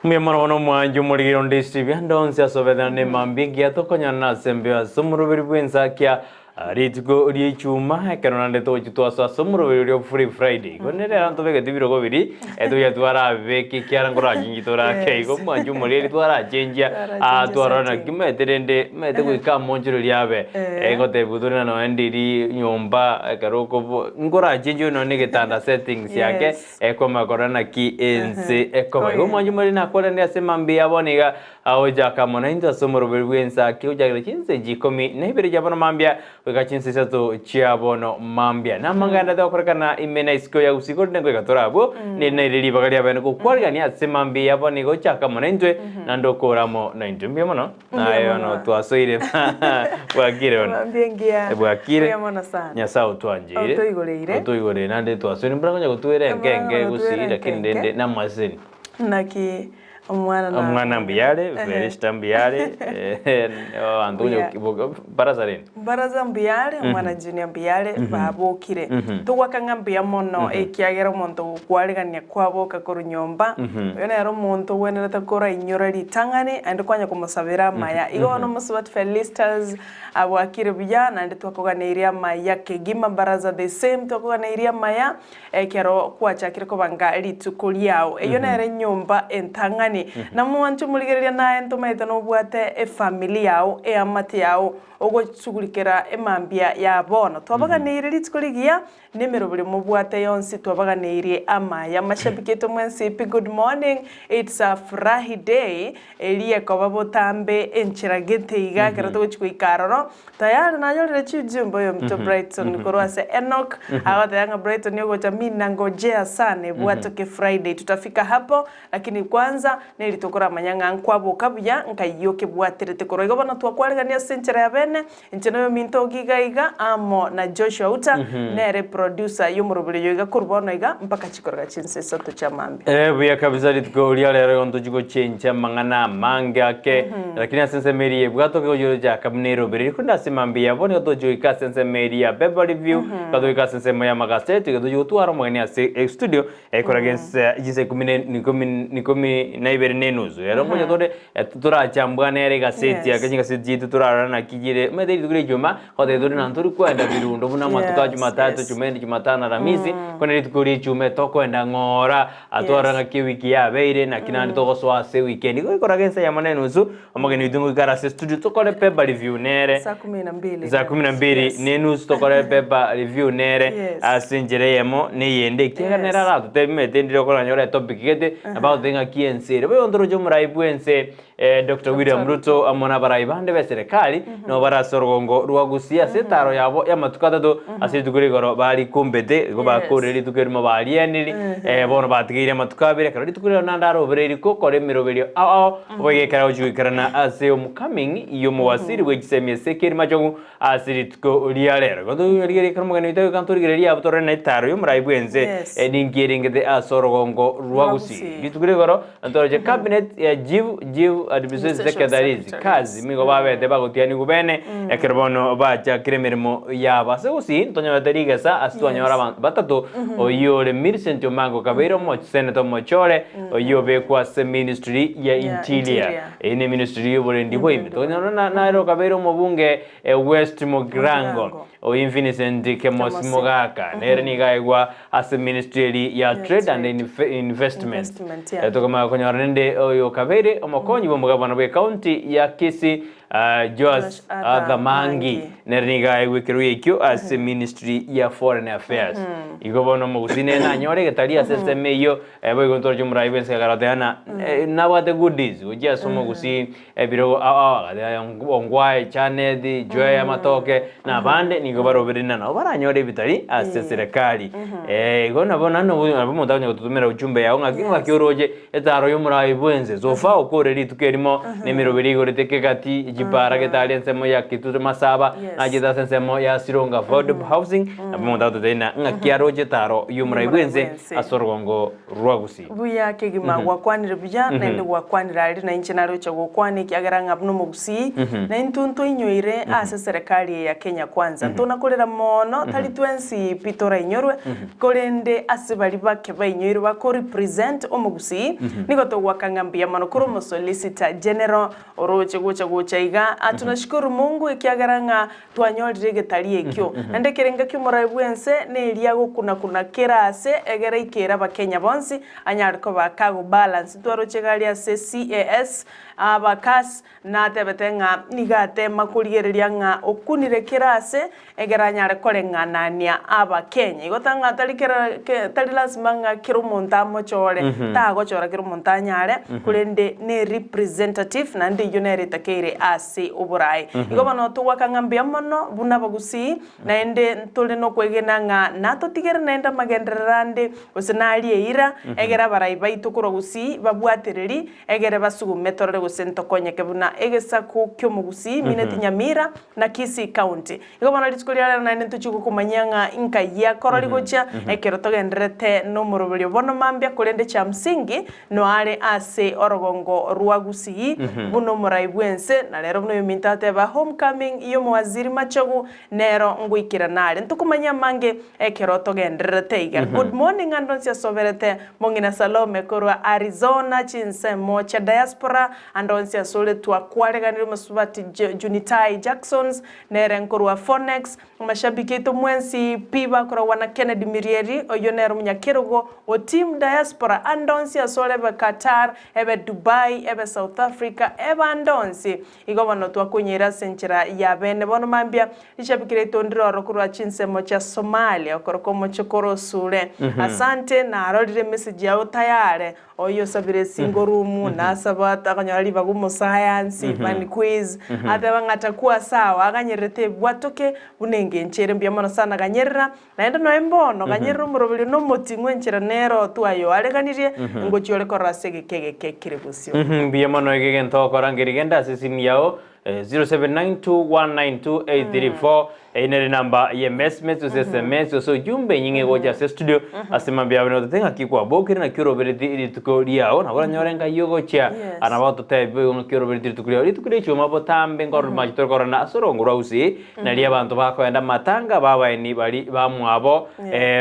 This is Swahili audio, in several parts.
Mwana mwanju muri Ndizi ndonse asobeda ne mambingi atokonya na sembe asumurubiri bw'Ensakia ritgo ry'icuma kanonande tochi twasa sumurubiri ryo free friday konere ranto bege dibiro go biri edo ya twara beki kyara ngora jingi tora keigo mwanju muri twara jenja atwarana kimeterende mete kuika monjiro lyabe ego te budurina no ndiri nyomba karoko ngora jinjo no negetanda settings yake ekoma korana ki ense ekoma go mwanju muri nakora ndi asemambi aboniga aoja kamona inza sumurubiri bw'Ensakia ujagira kinse jikomi nehibere jabona mambia wekachinsi sato chiabono mambia namanganda dokorekana imena isko ya usiko nego gatorabo ni neriri bagari abene ko kwargani atsemambi yabone go chaka monentwe nandokoramo na intumbi mono ayo no twasoire bwakire ono mambingia bwakire yamona sana nyasa utwanjire otoigore nande twasoni mbrangonya gutwere ngenge Gusii lakini ndende namaseni naki Omwana mbiale, Verista mbiale, Antonio Baraza mbiale, omwana junior mbiale, babokire. Tuwakanga mbia mono ekiagera omonto gukwaregania kwaboka koru nyomba. Yona yaro omonto wenera takora inyora litangane andi kwanya kumusabira maya. Igo no musbat felistas abwakire biyana andi twakoganeiria maya kegima baraza the same twakoganeiria maya ekero kwachakire ko banga litukuliao. Yona yare nyomba entangane na mwanchu muligereria na entomaita no bwate family yao amati yao ogo tsugulikera emambia ya bono twabaganire litsukuligia nemero buli mu bwate yonsi twabaganire amaya mashabiketo mwensi good morning, it's a Friday eliye ko babotambe enchiragete iga kerato chikuikaroro tayari nanyolera chijumbo yo mto Brighton korwase Enoch awata yanga Brighton yogo chamina ngojea sana bwato ke Friday tutafika hapo lakini kwanza nilitokora manyanga nkwabo kabuya nkayoke bwaterete koroigo bana twakwaregania senchera ya bene encheno minto gigaiga amo na Joshua uta nere producer yumurubiri yoga kurbono iga mpaka chikoroga chinse soto chamambi buya kabisa litgo lialero onto jigo chencha mangana manga ke lakini asense merie bwato ke ojo ja kabnero biri kunda semambi yabone to joika sense meria beba review kado ka sense moya magazeti kado jo tuaro mwani ase studio ekoragens jise kumine nikomi naibere nenuzo yaro moja tore tutura chambwana ere gazeti akanyinga seti turara na kijire mede tugire juma hode dore nanturi kwenda birundo buna matuka Jumatatu Jumanne Jumatano Ramisi kone tukuri chume tokwenda ngora atwara ki wiki ya beire na kinani to goswa se weekend ko koragensa ya manenuzu omageni idungu gara se studio tokole peba review nere saa 12 za 12 nenuzu tokole peba review nere asinjire yemo ne yende kiganera rato temete ndiro kola nyora topic gete about thing akiense bo ondoro jo murai bwense Dr. William Ruto amona baraibande be serikali no bara sorgongo rwa Gusii setaro yabo ya matukatatu asituguri goro bari kumbete go bakoreri tukerimo bari eniri bono batigire matukabire karori tukurira nandaro obereri ko kore miroberio boye kara ujuikarana ase omcoming iyo muwasiri wegisemye sekeri majongu asiri tuko lialera godo rigeri karmugani itayo kanturigeri yabo torre na itaro yo murai bwense ningiringete asorgongo rwa Gusii bitugure goro antoroje cabinet ya jivu administration secretaries kazi migo babete bagutiani gubene ekerbono bacha kremermo yaba se Gusii tonyo bateriga sa astwanyora batatu oyo le Millicent Mango kabero mo senator mochore oyo be kwa se ministry ya interior ene ministry yo borendi boime tonyo na ero kabero mo bunge West Mogrango o Vincent Kemosmogaka nere ni gaigwa as ministry ya trade and investment etokoma konyorende oyo kabere omokonyi bomugabana bwe county ya Kisii Joas Adhamangi nerniga ewikiruye kyo as ministry ya foreign affairs igobono mo Gusii na nyore getalia seseme yo ebo gontor jumra events garateana nabate goodies ujia somo Gusii biro ongwae chanedi joya matoke na bande nigobaro berina na baranyore bitari as serikali igona bona no abumutanya gutumira ujumbe yawo ngakinga kyoroje etaro yo murai bwenze zofa okoreri tukerimo nemiro birigo reteke gati jipara getali nsemo ya kitu masaba najida sensemo ya sironga affordable housing abumutatu tena ngakiaroje taro yo murai bwenze asorgongo rwa Gusii buya kegima wakwanira bya nende wakwanira ali na inchenaro cyo kwani kiagara ngabno mu Gusii na intunto inyoire ase serikali ya Kenya kwanza tuna kulira mono tali twensi pitora inyorwe kolende asibali bake bainyorwa ko represent omugusii niko tugwakangambia mono kuri mo solicitor general oroche gocha iga atunashukuru Mungu ikiagaranga twanyorire getari ekyo ande kerenga kyumura bwense ne eliago kuna kerase egera ikera bakenya bonsi anyariko bakago balance twaroche gali ase CAS abakas na tebetenga nigate makurigereria nga okunire kerase egera nyare korenganania abakenya igotanga tali lazima nga kirumunta mochore tagochora kirumunta nyare kurende ne representative na ndi yonere takere ase oburai igobano tuwakangambia mono buna bagusii na ende tole no kwegena nga nato tigere nenda magenderande osenali eira egera barai baitukuro gusii babwatereri egere basugumetorere gusento konyeke buna egesa ku kyo mugusii mineti Nyamira na Kisii County igobano litikulia na ende tuchuko kumanyanga inka ya koroli gocha ekero togenderete no murubulyo bono mambia kulende cha msingi no ale ase orogongo rwa Gusii buno murai bwense na lero buno yomintate ba homecoming iyo mwaziri machogu nero nguikira nale ntukumanya mange ekero togenderete iga good morning andonsia soberete mongina Salome korwa Arizona chinsemo cha diaspora andonsia sole twa kwareganiro masubati Junitai Jacksons nere nkorwa Phonex mashabiki to mwensi piba korwa wana Kennedy Mirieri oyonero munyakerogo o team diaspora andonsia sole ba Qatar ebe Dubai ebe South Africa ebe andonsi igobano twa kunyira senchira ya bene bono mambia ishabikire tondiro rokurwa chinsemo cha Somalia okoroko mochokoro sule asante na arolire message ya tayare oyo sabire singorumu na sabata kanyali bagumo science van quiz ataba ngatakuwa sawa aganyerete bwatoke bunenge nchere mbya mono sana ganyerera naenda no embono ganyerera murobili no motingwe nchera nero tuayo aleganirie ngochiole korasege kekire busyo mbya mono egento korangirigenda sisimi yao 0792192834 ine namba ya SMS SMS so jumbe nyinge goja se studio asema bya bino tenga kikwa bokire na kiro beredi tukoria ona wala nyorenga yogo cha anabato tebe ono kiro beredi tukoria chuma botambe ngoro majitor korona asoro ngurausi na lia bantu bakoenda matanga baba ni bali bamwabo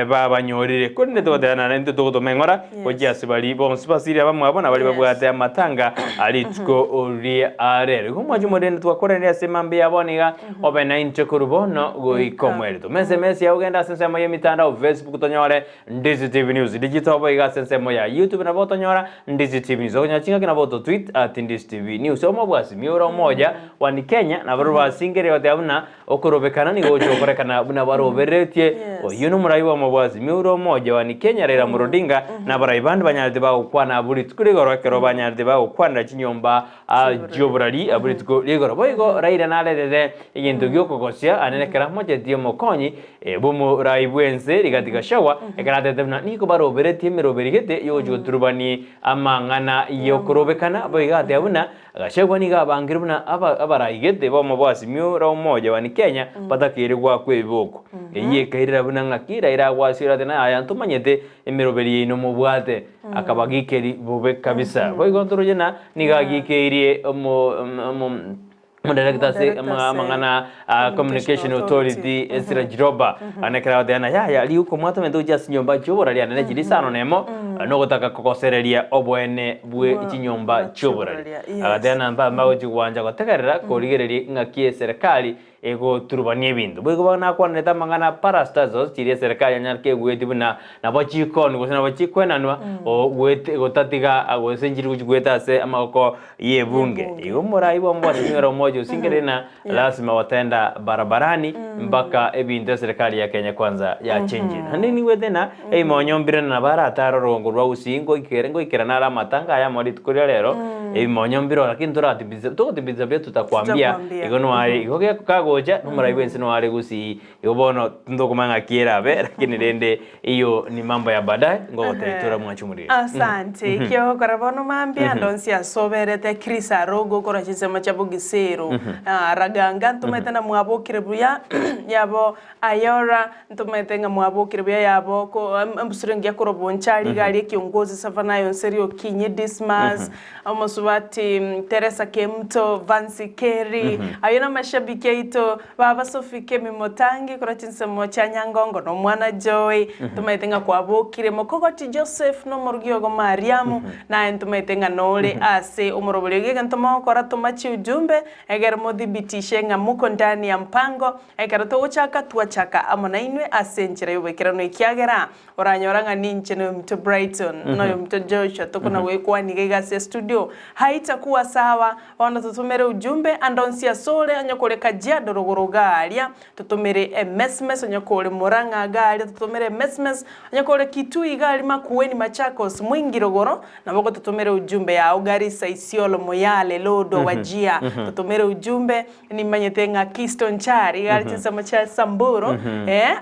baba nyorire kunne to dana nte to mengora goja sibali bon sipasiri bamwabo na bali babwate matanga ali tuko ori are kumajumode twakorera semambe yaboniga obena intekurubono go ikomwerito SMS ya ugenda sensemo ya mitandao Facebook tonyore Ndizi TV News digital boiga sensemo ya YouTube na boto nyora Ndizi TV News onyachinga kina boto tweet @Ndizi TV News omobwasi miuro moja wani Kenya na baruwa singere yote abuna okorobekana ni gojo korekana buna baroberetie oyuno muraiwa mobwasi miuro moja wani Kenya rera murodinga na baraibandi banyalde ba ukwana aburi tukurigoro kero banyalde ba ukwana chinyomba jobrali aburi tukurigoro boigo raira nalede igintu gyokogosia anenekera moje dio mokonyi bomo raibwense rigatika shawa ekarate temna niko baroberetie meroberigete yojo turubani amangana yokorobekana boiga abuna gashegwa ni gabangiruna abaraigete bomo bwasi miuro moja wani Kenya patakirigwa kweboko eye kairira buna ngakira ira wasira tena ayantumanyete emeroberi no mubwate akabagikeri bobe kabisa boigo turujena ni gagikerie Director say mangana communication authority Ezra Jiroba anekera dana ya ali uko mwata mendo just nyomba chobora ali anene jirisano nemo no gotaka kokosereria obwene bwe ichinyomba chobora dana mba ujwanja gotekerera korigereri ngakie serikali ego turubanie bindu bwe bana kwa neta mangana parastazo chirie serikali nyarke gweti buna na bachikon gosena bachikwenanwa o gwete gotatiga agosenjiri ugweta se amako yebunge ego morai bombo sinyoro mojo singerena lazima watenda barabarani mpaka ebinda serikali ya Kenya kwanza ya change nini wedena monyombire na barataro rongo rwa usingo ikera nara matanga ya mori tukuria lero monyombiro lakini turatibiza byo tutakwambia ego no ari ego kagoja numara ibense no ari Gusii yobono ndokomanga kiera be lakini rende iyo ni mambo ya baadaye ngote tura mwachumuri asante kyo karabono mambia ndonsia soberete Krisa rogo kora chisema cha bugisero raganga tumetena mwabokire buya yabo ayora tumetenga mwabokire buya yabo ko mbusurengia korobonchali gali kiongozi savana yo serio kinyi Dismas amosu tubati Teresa Kemto, Vansi Kerry, ayona mashabiki ito baba Sofike Mimotangi kurachinse mocha Nyangongo no mwana Joy, tumaitenga kwa bokire mokogoti Joseph no morgiogo Mariamu na tumaitenga nole ase umurobulege gantoma kora tumachi ujumbe egera modhibitishe nga muko ndani ya mpango egera togochaka tuachaka amona inwe ase nchira yobekera no ikiagera oranyoranga ninche no mto Brighton no mto Joshua tokona wekwani gase studio haitakuwa sawa ona tutumere ujumbe andonsia sole anyokole Kajiado rogoroga alia tutumere msms anyokole Muranga galia tutumere msms anyokole Kitui gali makueni Machakos mwingi rogoro na boko tutumere ujumbe ya Garissa Isiolo Moyale Lodo Wajia tutumere ujumbe ni manyetenga Keystone Chari gali chisama cha Samburu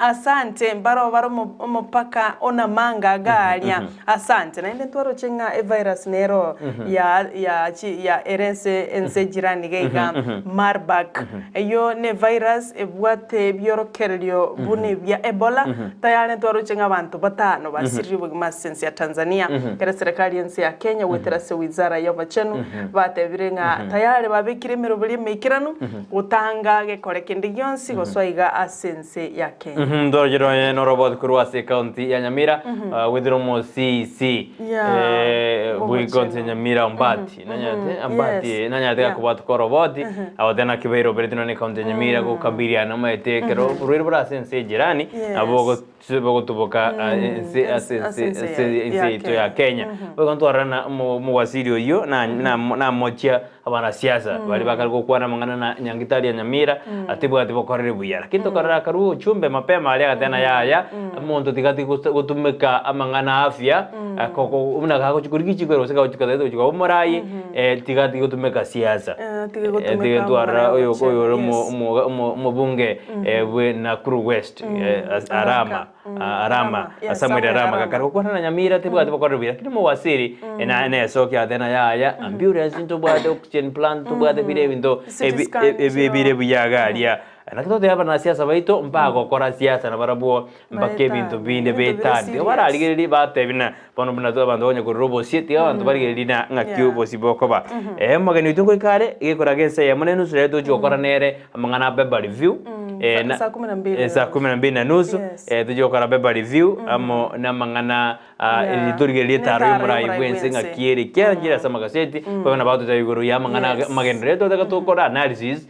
asante baro mopaka ona manga galia asante na ende twaro chenga virus nero ya erense ensejirani geiga Marburg eyo ne virus ebwate biorokelio bune bya Ebola tayane twaro chenga abantu batano basiriwe masensi ya Tanzania kera serikali yensi ya Kenya weterase wizara ya bachenu batebirenga tayare babikire mirobuli mekiranu utanga gekorekende yonsi goswaiga asense ya Kenya ndorjero no robot kurwase county ya Nyamira widromo CC bui county Nyamira Mbati nanyate kubatu koroboti awatena kibeiro beretino ne county Nyamira ko kabiria na maetekero ruribura sense jirani abogo tuboka ense ito ya Kenya bagonto arana muwasiri oyo na mochia abana siasa bali bakalgo kwana mangana na nyangitari ya Nyamira atibo korere buyara kinto korara karu chumbe mapema ali tena ya monto tigati gutumeka amangana afya koko umna kako chikuriki kwero sika uchikadete uchiko umurai tigati gutumeka siasa tigatu ara oyo mubunge we Nakuru West Arama Samuel Arama kakaro kwana na Nyamira atibo korere buyara kimo wasiri na sokia tena ya ambulance into bwade oxygen plant to bwade bire bindo bire buyaga alia nakito te hapa na siasa baito mpaka kora siasa na barabuo mpake bintu binde betandi bara aligeri bate bina pono bina to bando onye ko robo siete abantu bari lina ngakyo bosiboko ba magani utungo ikare igekora gense ya munenu sure to jokora nere amangana beba review saa 12 saa 12 na nusu tujokora beba review amo na mangana editorial taru mura ibwense ngakiere kya ngira sama gaseti kwa na bato tayiguru ya mangana magendre to daga to kora analysis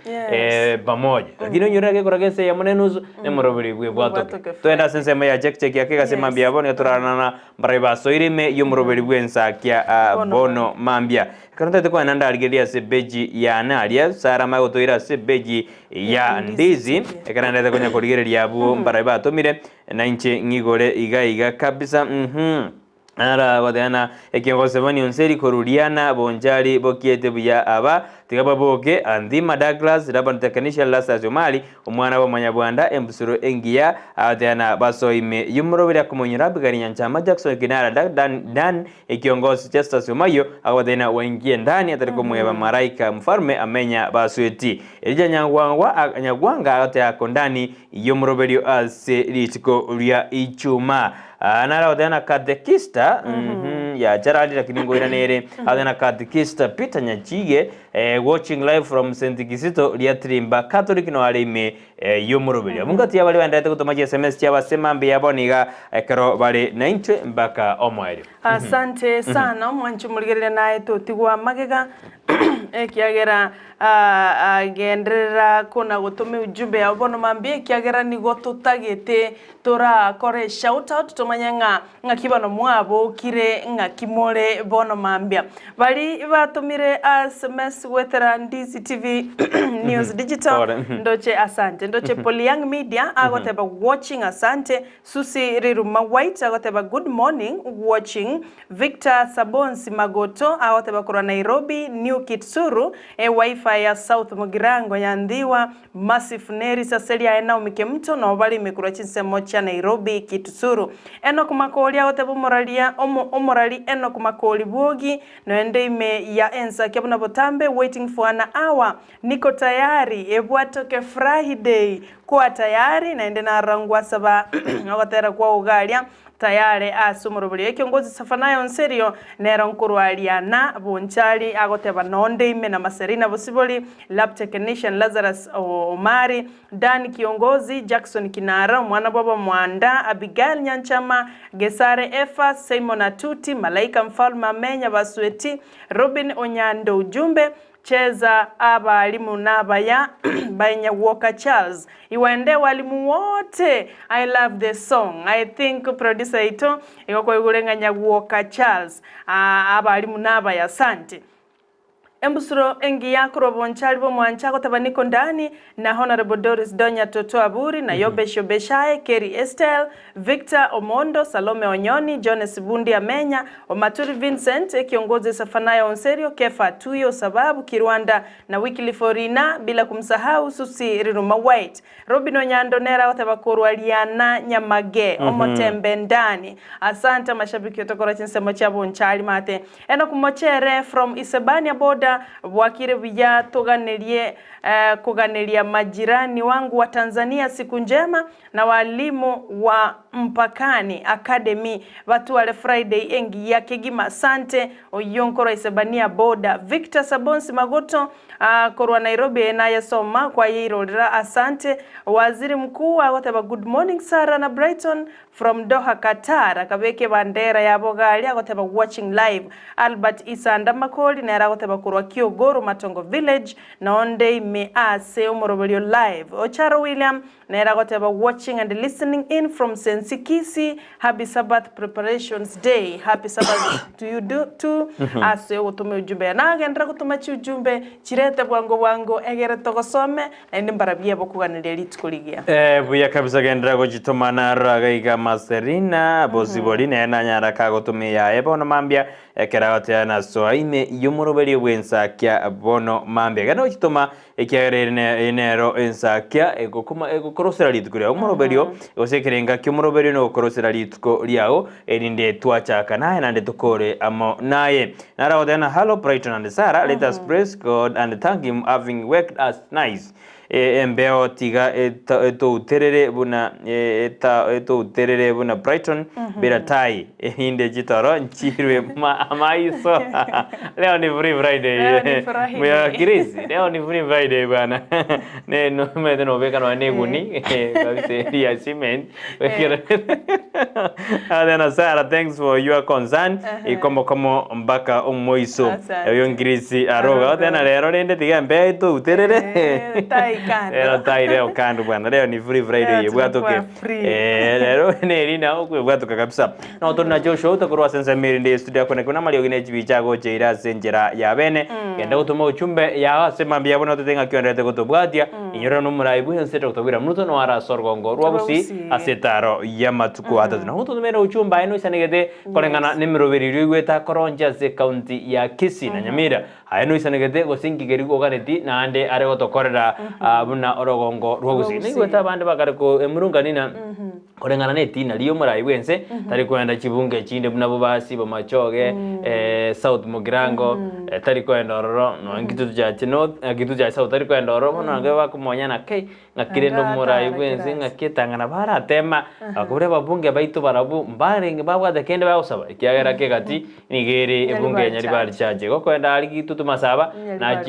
pamoja lakini nyura ke kora gense ya munenu ne morobiri bwe bwato to enda sense ma ya check yake gasema mbia bono turana na mbareba soirime yo morobiri bwe Ensakia bono mambia kanota te kwa nanda aligeria sebeji ya analia sara mago toira sebeji ya Ndizi kananda te konya koligeria abu mbareba tomire na inche ngigore iga kabisa ara wadana ekiongozi bani onseri koruliana bonjali bokiete buya aba tigababoke andima Douglas raban technician lasa Somali umwana wa manyabwanda embusuro engia adana basoime yumurobira kumonyira bigarinya nchama Jackson kinara dan ekiongozi Chester Somayo awadena waingie ndani atariko mweba maraika mfalme amenya basweti elija nyagwanga ate akondani yumuroberio ase litiko lya ichuma anara wadana katekista ya jarali lakini ngoira nere adana katekista Peter Nyachige watching live from St. Kisito liatrimba Catholic no alime yomurobelya mungati yabali bandate kutomaje SMS cyaba semambe yaboniga kero bali 90 mpaka omwere asante sana mwanchu muligerera naye totigwa magega ekiagera agendera kuna gutome ujumbe ya bono mambie kiagera ni gotutagete tora kore shout out tomanyanga ngakibano mwabo kire ngakimole bono mambia bali batumire SMS wetera Ndizi TV News Digital ndoche asante ndoche Poliang Media agoteba watching asante Susi Riruma White agoteba good morning watching Victor Sabonsi Magoto agoteba kura Nairobi New Kitsuru wifi ya South Mugirango yandiwa Massive Neri saselia ena umikemto na obali mikura chinse mocha Nairobi Kitsuru eno kumakoli agoteba omorali eno kumakoli buogi no ende ime ya Ensakia buna botambe waiting for an hour niko tayari ebwatoke Friday kwa tayari naende na rangwa saba agotera kwa ugalia tayari asumurubuli ekiongozi safanayo onserio nero nkuru aliana bonchali agoteba nonde ime na maserina busiboli lab technician Lazarus Omari Dan kiongozi Jackson Kinara mwana baba Mwanda Abigail Nyanchama Gesare Efa Simon Atuti Malaika Mfalme Amenya Basweti Robin Onyando ujumbe cheza abalimu nabaya banya Walker Charles iwende walimu wote. I love the song. I think producer ito ikoko igulenganya Walker Charles abalimu nabaya asante. Embusuro engi yakuro bonchali bo mwanchako tabaniko ndani na Honorable Doris Donya Toto Aburi na Yobe Shobeshae, Kerry Estelle, Victor Omondo, Salome Onyoni, Jones Bundi Amenya, Omaturi Vincent, kiongozi Safanayo Onserio, Kefa Tuyo Sababu, Kirwanda na Wycliffe Orina, bila kumsahau Susi Riruma White, Robin Onyando Nera watabakuru Aliana Nyamage, Omotembe ndani. Asante mashabiki yotokora chinsemo cha bonchali mate. Eno kumochere from Isebania Boda wakire vya kuganelia majirani wangu wa Tanzania siku njema na walimu wa Mpakani Academy watu wale Friday engi ya Kigima asante oyonkoro Isebania Boda Victor Sabonsi Magoto korwa Nairobi na yasoma kwa yirolira asante waziri mkuu wataba good morning Sarah na Brighton from Doha Qatar akabeke bandera ya bogali akoteba watching live Albert Isanda Makoli na akoteba kurwa Kiogoro Matongo Village na onde me ase umorobolio live Ocharo William na akoteba watching and listening in from Kisii. Happy Sabbath preparations day. Happy Sabbath to you too. Ase utume ujumbe na agendra kutuma ujumbe chirete bwango egere togosome na ndimbarabie bokuganira litkuligia buya kabisa gendra go jitomana ragaiga maserina bosiboli na nyara kago tumia ebono mambia ekeragote na soaime yumurobeli Ensakia bono mambia gano jitoma ekyarene enero Ensakia egokorosera litkulia umurobelio osekerenga kyumurobelio no korosera litko liao erinde twachaka naye nande tukore amo naye naragote na hello Brighton and Sarah. Let us praise God and thank him having worked us nice. Embeo tiga eto terere buna Brighton beratai inde jitoro nchirwe maiso leo ni free Friday mwa Kisii leo ni free Friday bana ne no mede no beka no neguni kabisa cement adena Sarah, thanks for your concern ikomo mbaka omoiso yo Kisii aroga adena lero nende tiga mbe eto terere era taire o kandu bwana leo ni free Friday bwatoke lero nerina okwe bwatoka kabisa no tuna Joshua utakorwa sense mirinde studio kone kuna mali ogine chibichago cheira senjera ya bene kenda gutuma uchumbe ya sema mbia bona tutenga kyondete gutubwatia inyoro no muraibu henseto kutobira muto no ara sorgongo rwa Gusii asetaro ya matuko atatu na huto tumera uchumba eno isanegete kolengana nimiroberi gweta koronja ze county ya Kisii na Nyamira eno isanegete gosingi gerigo ganeti na ande are gotokorera buna orogongo rwa Gusii ni gweta bande bakariko emurunga nina kolengana neti na liyo muraibu hense tari kwenda chibunge chinde buna bubasi bamachoge South Mugirango tari kwenda ororo no ngitu ja North ngitu ja South tari kwenda ororo no ngaba kumonyana kai ngakire no muraibu hense ngakitangana bara tema akure babunge baitu barabu mbarenge babwa dekende bayosaba ikiagera ke gati nigere ebunge nyari bari chaje ko kwenda ali gitu tumasaba na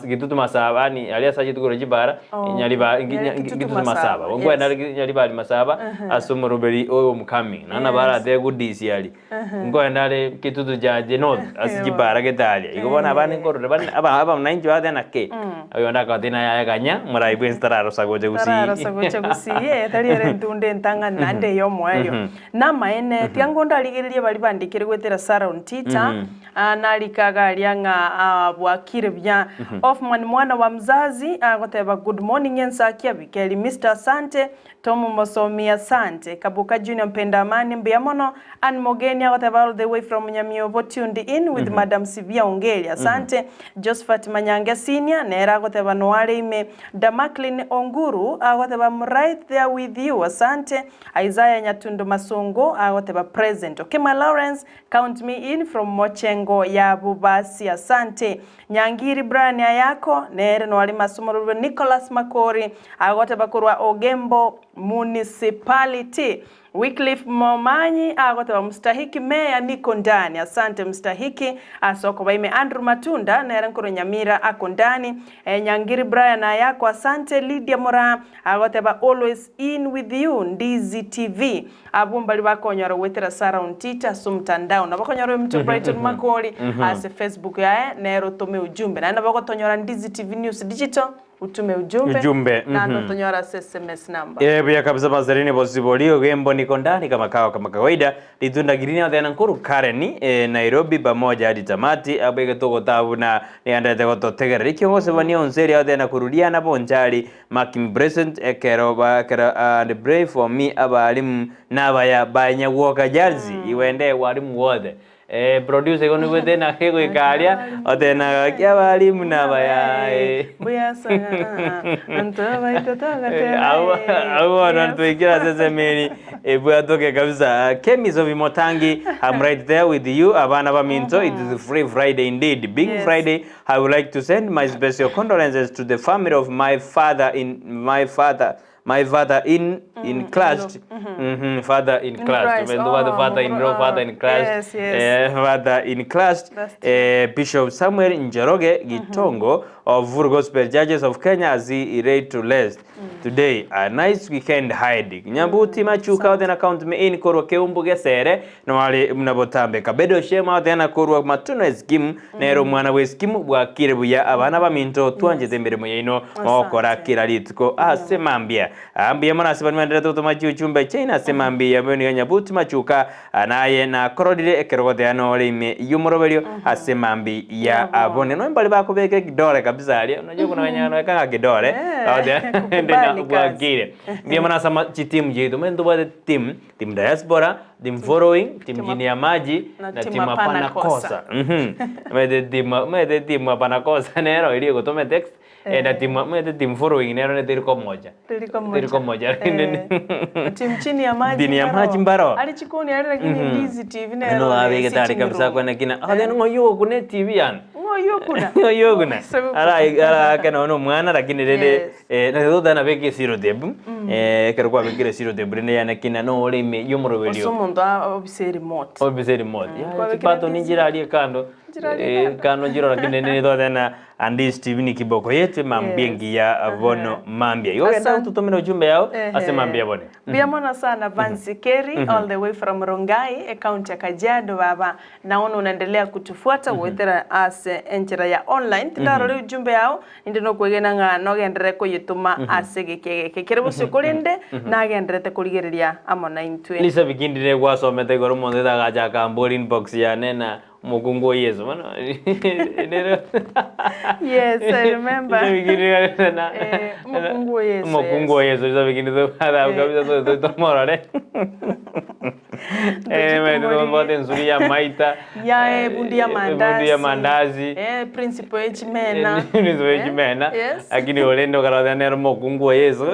gitu tumasaba ni ali asaje tugoreji bara nyari ba gitu tumasaba ngo nyari bari masaba asumuruberi oyo mukami nana bara de gudisi ali ngo ndale gitu tujaje North asiji bara getali igobona abane ngoro aba mnainjo adena ke ayo ndaka tena ya ganya muraibu instararo sagoje Gusii tari rentunde ntanga nande yo mwayo na maene tiangonda aligiririe bali bandikire gwetera Sarah Tita analikaga alianga bwakire bya Offman mwana wa mzazi agoteba good morning Ensakia bikeli Mr. Sante Tomu Mosomi asante Kabuka Junior mpenda amani mbiamono and Mogeni agoteba all the way from Nyamiobo tuned in with Madam Sivia Ongeli asante Josephat Manyange senior nera agoteba noale ime Damaklin Onguru agoteba I'm right there with you asante Isaiah Nyatundo Masongo agoteba present Okema Lawrence count me in from Mochengo ya Bubasi asante Nyangiri Brian yako nere no wali Nicholas Makori agoteba kurwa Ogembo municipality Wycliffe Momanyi agoteba mstahiki meya niko ndani. Asante mstahiki. Asoko baime Andrew Matunda na Nkuru Nyamira ako ndani. Nyangiri Brian ayako asante. Lydia Mora agoteba always in with you Ndizi TV. Abumbali bakonyora wetera Sara Untita sumtandao na bakonyora mtu Brighton Makoli ase Facebook yae nero tome ujumbe na bakotonyora Ndizi TV News Digital utume ujumbe na ndotonyora SMS number. Bia kabisa bazarini bosiboli gembo niko ndani kama kawaida litunda girini wa Nkuru Kareni Nairobi pamoja hadi tamati abege toko tabu na niandete gototegera ikiongoze bani onseri wa kurudia na bonjali making present ekeroba and brave for me abalimu nabaya banya woka jarzi iwende walimu wote producer kono wete na hego ikalia otena kia walimu nabaya buya sanga antoba itotoga tena au nantuikira sasa meni buya toke kabisa Kemis of Motangi. I'm right there with you abana baminto. It is a free Friday indeed, big Friday. I would like to send my special condolences to the family of my father in Christ. Father in Christ. Father in Christ. Father in Christ. Bishop Samuel Njoroge Gitongo of Vuru Gospel Churches of Kenya as he ready to rest today. A nice weekend hiding. Nyambuti machuka odena count me in koro keumbu gesere no wale mnabotambe kabedo shema odena koro matuno eskim nero mwana weskim bwakire buya abana baminto twanje tembere moyino okora kiralitiko asemambia ambia mwana sibanwendera toto machuchumbe china asemambia bweni Nyabuti machuka anaye na korodire ekerogote ano lime yumorovelio asemambi ya abone no mbali bako beke kidore kabisa ali unajua kuna wanyana weka kidore ndena bwakire mbia mwana sama chitimu jitu mendo bade team diaspora team following team jini ya maji na team apana kosa mede team apana kosa nero ili gotome text na team following nero ne tiriko moja team chini ya maji dini ya maji mbaro ali chikoni ali lakini Ndizi TV nero no abege tari kabisa kwa nakina adeno ngoyo kune TV yan ngoyo kuna ala kana ono mwana lakini dede na doda na beke siro debu kero kwa beke siro debu ne yana kina no ole me yumro velio somondo obiseri remote ya pato ninjira ali kando kano jiro lakini ne doda na Ndizi TV ni kiboko yetu mambiengi ya bono mambia yo enda tutomeno ujumbe yao asemambia bone bia mona sana Vansi Kerry all the way from Rongai county ya Kajiado baba naona unaendelea kutufuata wetera ase enchera ya online tindaro ujumbe yao ndino kwegena nga no gendere ko yituma asege kerebo sokolende na gendere kuligereria amona intwe lisa bigindire gwasomete goro monde daga kambori inbox ya nena Mugungo Yesu mano yes I remember Mugungo Yesu so begini to ada kabisa to tomorrow ne medo boten suria maita ya bundia mandazi principal echimena lakini olendo karada nero Mugungo Yesu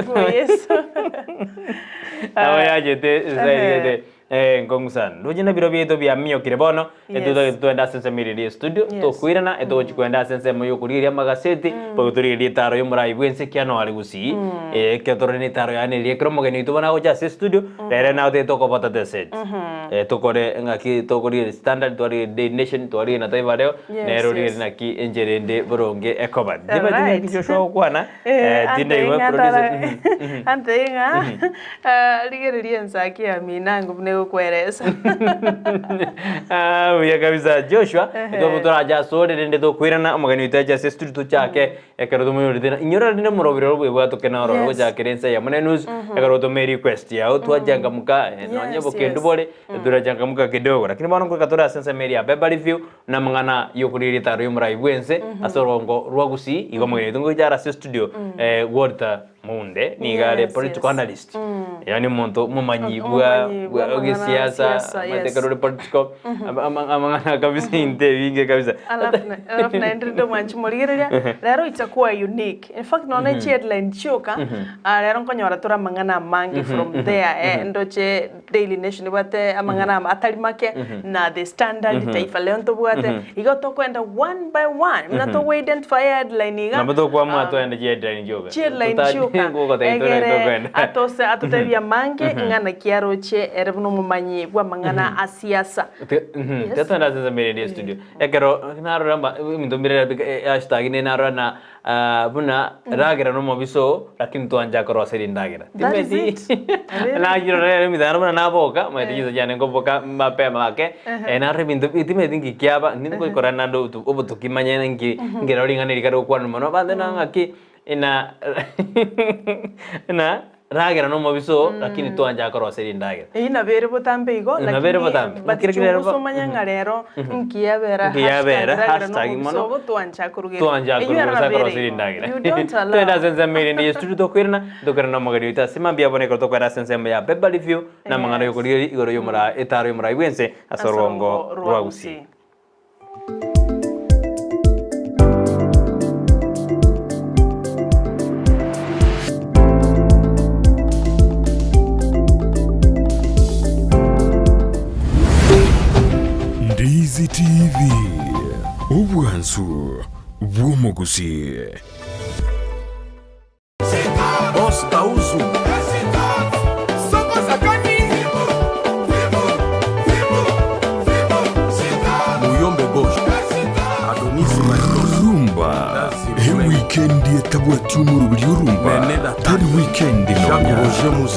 awaya jete zaidi Ngongsan dojina biro bieto bia mio kirebono etudo enda sense miri studio to kuirana eto chikwenda sense moyo kuriria magaseti poguturi taro yomura ibwense kiano ali Gusii ketoreni taro yani liekro mogeni to bana oja se studio rere na te to ko pata de set to kore ngaki to kori standard to ri de nation to ri na taiva leo nero ri na ki enjerende boronge ekoba diba dine ki show kwana dine iwe producer antenga ligeri Ensakia minangu kuereza ya kabisa Joshua to mutora ja sore rende to kuirana magani itaja se studio chake ekero to moyo dina inyora dina morobiro bwa to kenaro ro ja kerensa ya mone news ekero to me request ya to ajanga muka no nyebo kendu bole dura janga muka kidogo lakini bana ko katora sense media beba review na mangana yokuriri taro yomura ibwense asorongo rwa Gusii igo magani tungo jara se studio Walter Munde ni gare political analyst yani monto mumanyibwa siasa matekaro political amangana kabisa interview kabisa alafu na ndio manchimoligeria lero itakuwa unique in fact naona headline choka lero nkonyora tura mangana mangi from there ndoche Daily Nation bate amangana atali make na the Standard Taifa leo ntobwate igoto kwenda one by one mnato identify headline iga nabato kwa mwato ende headline joga headline choka egere atotebia mange ng'ana kiaroche erebuno mumanyi bwa mang'ana asiasa tetanda sasa mbere studio ekero naramba mindomire hashtag ne narana buna ragera no mobiso lakini tuanja koro seri ndagira timeti na girore midana buna naboka matizo jane ngoboka mapema wake na rebindo timeti ngikiaba ningo korana ndo obutukimanya ngirori ngane rikaro kwano mono bande nangaki ina ragera no mobiso lakini tuanja koro seri ndagira ina bere botambe igo lakini batikire somanya ngarero nkiabera hashtag mono tuanja kurugera koro seri ndagira twenda senza mere ndi studio dokerna magarita sima bia bone ko tokera senza ya beba review na mangano yokuri igoro yomura etaro yomura iwense asorongo rwa Gusii. Ndizi TV Ubwansu Bwomo Gusii Boss Kauzu Soko Sakani Muyombe Gosh Adonisi Rumba weekend yetabwa tumuru byurumba tari weekend no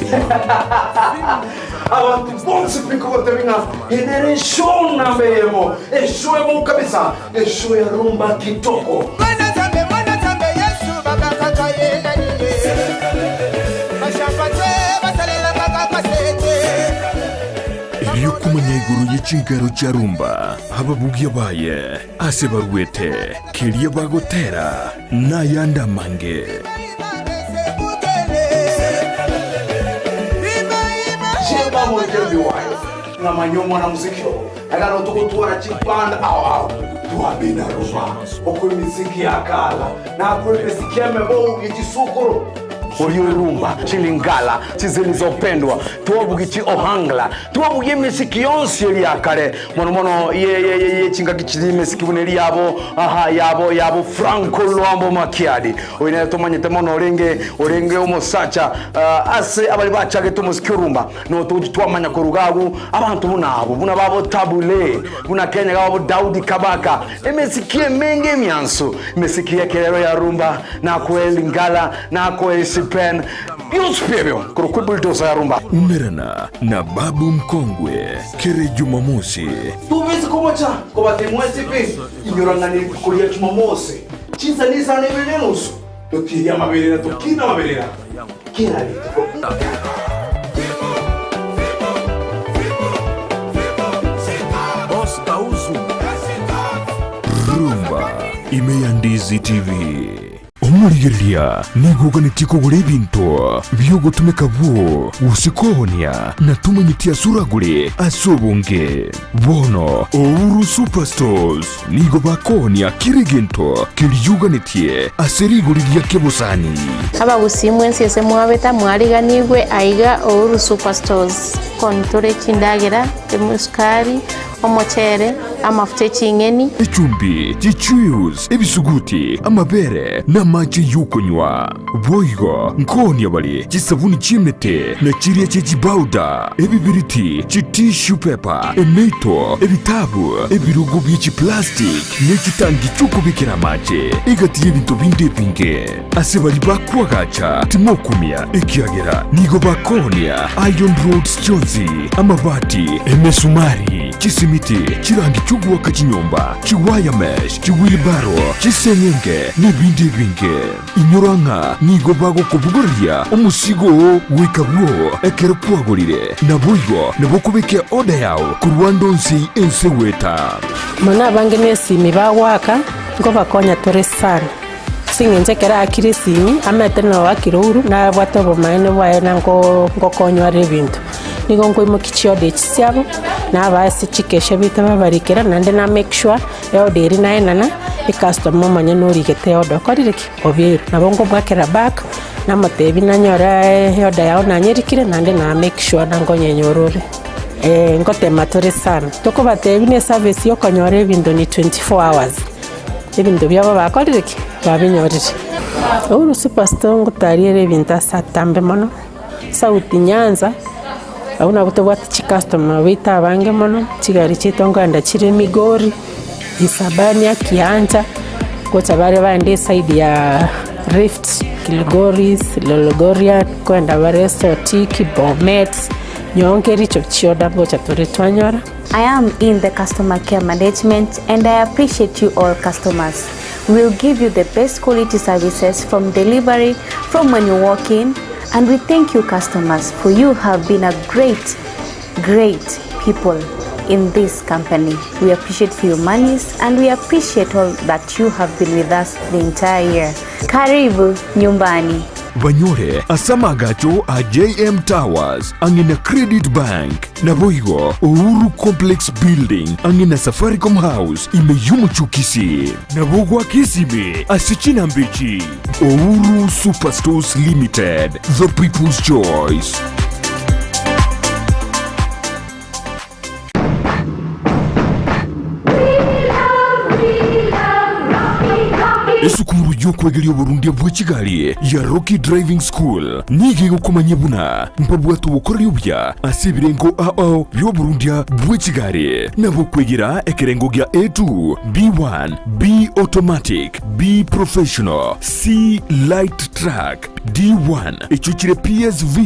abantu bose bikobatebinga generation mbeyemo eshoemo kabisa esho ya rumba kitoko mwana tambe Yesu baba kaka yenda niye bashapate basalela baba kasete iriyo kumanya iguru y'ikingaro cya rumba ababugi baye ase barwete kiriye bagotera nayanda mange Chemba mwekebi wayo na manyomo na muzikio agano tukutwara chipanda tuabina rumba okwe miziki ya kala na akwe miziki ya mebo yichisukuru Rumba, chilingala, chizilizopendwa tuwabugichi ohangla tuwabugie misiki yonsi yeli yakare mono ye chinga kichizime sikibuneli yabo Franco Luambo Makiadi oine tomanyete mono orenge omosacha ase abali bachage tumusiki rumba no tujitwamanya ko rugagu abantu buna babo tabule buna Kenya gabo Daudi Kabaka emesikie menge myanso emesikie kelero ya rumba na kweli ngala na kweli pen yuspebyo kurukubuldosa ya rumba umerana na babu mkongwe kere Jumamosi tuwezi kumocha kwa batemwezi pe inyorangani kulia Jumamosi chinza nisa nebenenusu tokiria mabelera tokina mabelera kina lito Boss Kauzu Rumba imeya Ndizi TV Omurigeria nigoganitiko gure bintu byogotumeka bwo usikohonia na tumanyitia suragure asobonge bono Ouru Superstores nigo bakohonia kirigento kiryuganitie aseriguriria kebusani Gusii mwensi ese mwabeta mwariganigwe aiga Ouru Superstores kontore kindagera temuskari omochere amafuta chingeni icumbi chichus ebisuguti amabere na maji yukunywa boigo nkoni abali chisabuni chimete na chiria chechibauda ebibiriti tissue paper emeito ebitabu ebirugu by'ichi plastic n'ekitangi cy'ukubikira amaje igati y'ibintu binde binge asebali bakwagacha timokumia ekiagera nigo bakonia Iron Roads Jozi amabati emesumari chisimiti chirangi cy'ugwaka chinyomba chiwaya mesh chiwilbaro chisenyenge n'ibindi binge inyoranga nigo bago kubuguria umusigo wikabwo ekero kwagurire nabuyo nabokubeke oda yawo kurwandonsi enseweta mona bange nesimi bawaka ngo bakonya tore sana singenze kera akirisimi amete no wakiruru na bwatobo maene bwaye nango ngokonywa rebintu nigo ngo imukichio de chisyabo na basi chikeshe bita babarikera nande na make sure yo deri naenana e customer manya no rigete odo koririki obye nabongo bwakera back na matebi nanyora yoda yao nanyerikire nande na make sure nango nyenyorore ngote matore sana toko batebi ne service yo konyore bindo ni 24 hours ebintu byabo bakoririki babinyorire Uru superstore ngutariere binta satambe mono. Sauti Nyanza. Auna kutobwata chi customer wita bange mono. Chigari chitonga anda chire Migori. Isabania Kianja. Kocha bare bande side ya Rift, Kilgoris, Lologoria, kwenda bare Sotiki, Bomet. Nyongeri chochioda bocha turetwanyora. I am in the customer care management and I appreciate you all customers. We'll give you the best quality services from delivery, from when you walk in, and we thank you customers for you have been a great people in this company. We appreciate for your monies and we appreciate all that you have been with us the entire year. Karibu nyumbani. Banyore asamagacho a JM Towers angina Credit Bank na Boigo Uhuru Complex Building angina Safaricom House imeyumu chukisi na Bogwa Kisime asichina mbichi. Uhuru Superstores Limited, the people's choice. Esukuru yokwegelio Burundi bw'Kigali ya Rocky Driving School nige gukomanya buna mpabwatu bukora yubya asibirengo ao byo Burundi bw'Kigali nabo kwegera ekerengo gya A2 B1 B automatic B professional C light track D1 echuchire PSV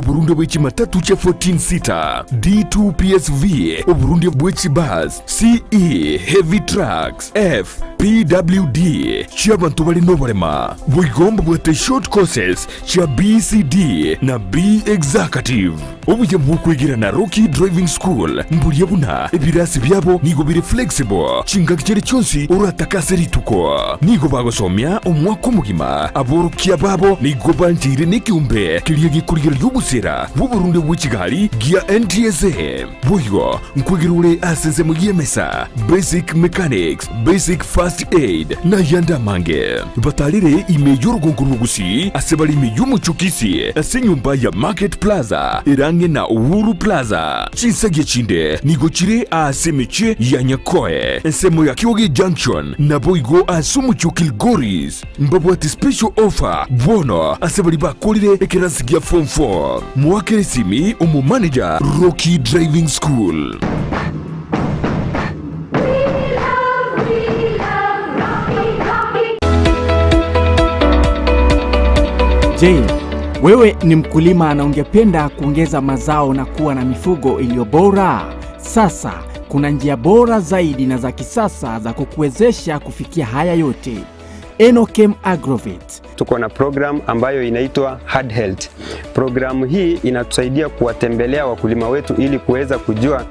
Burundi bw'Kimatatu cha 14 seater D2 PSV Burundi bw'Kibus CE heavy trucks F PWD chia bantu bali nobarema bwigomba bwate short courses chia BCD na B executive obuye bwukwigira na Rocky Driving School mburiye buna ebirasi byabo nigo biri flexible chinga kigere cyonsi uratakase rituko nigo bagosomya umwaka mugima aborukiya babo nigo banjire nikiumbe kiriye gikurigiro y'ubusera bw'Uburundi bw'Kigali gia NTSA buyo nkwigirule aseze mu yemesa basic mechanics basic first aid na yanda mange batalire imeyo rugunguru Gusii asebali imeyo muchukisi asenyumba ya Market Plaza irange na Uhuru Plaza chisage chinde nigochire asemeche ya Nyakoe ensemo ya Kiogi Junction na Boigo asumuchukil Goris mbabwati special offer bono asebali bakolire ekerasigia form 4 mwakere simi umu manager Rocky Driving School. Je, wewe ni mkulima na ungependa kuongeza mazao na kuwa na mifugo iliyo bora? Sasa kuna njia bora zaidi na za kisasa za kukuwezesha kufikia haya yote. Enokem Agrovet. Tuko na program ambayo inaitwa Hard Health. Programu hii inatusaidia kuwatembelea wakulima wetu ili kuweza kujua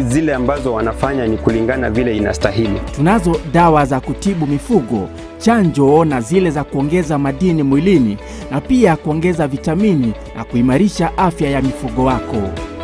zile ambazo wanafanya ni kulingana vile inastahili. Tunazo dawa za kutibu mifugo, chanjo na zile za kuongeza madini mwilini na pia kuongeza vitamini na kuimarisha afya ya mifugo wako.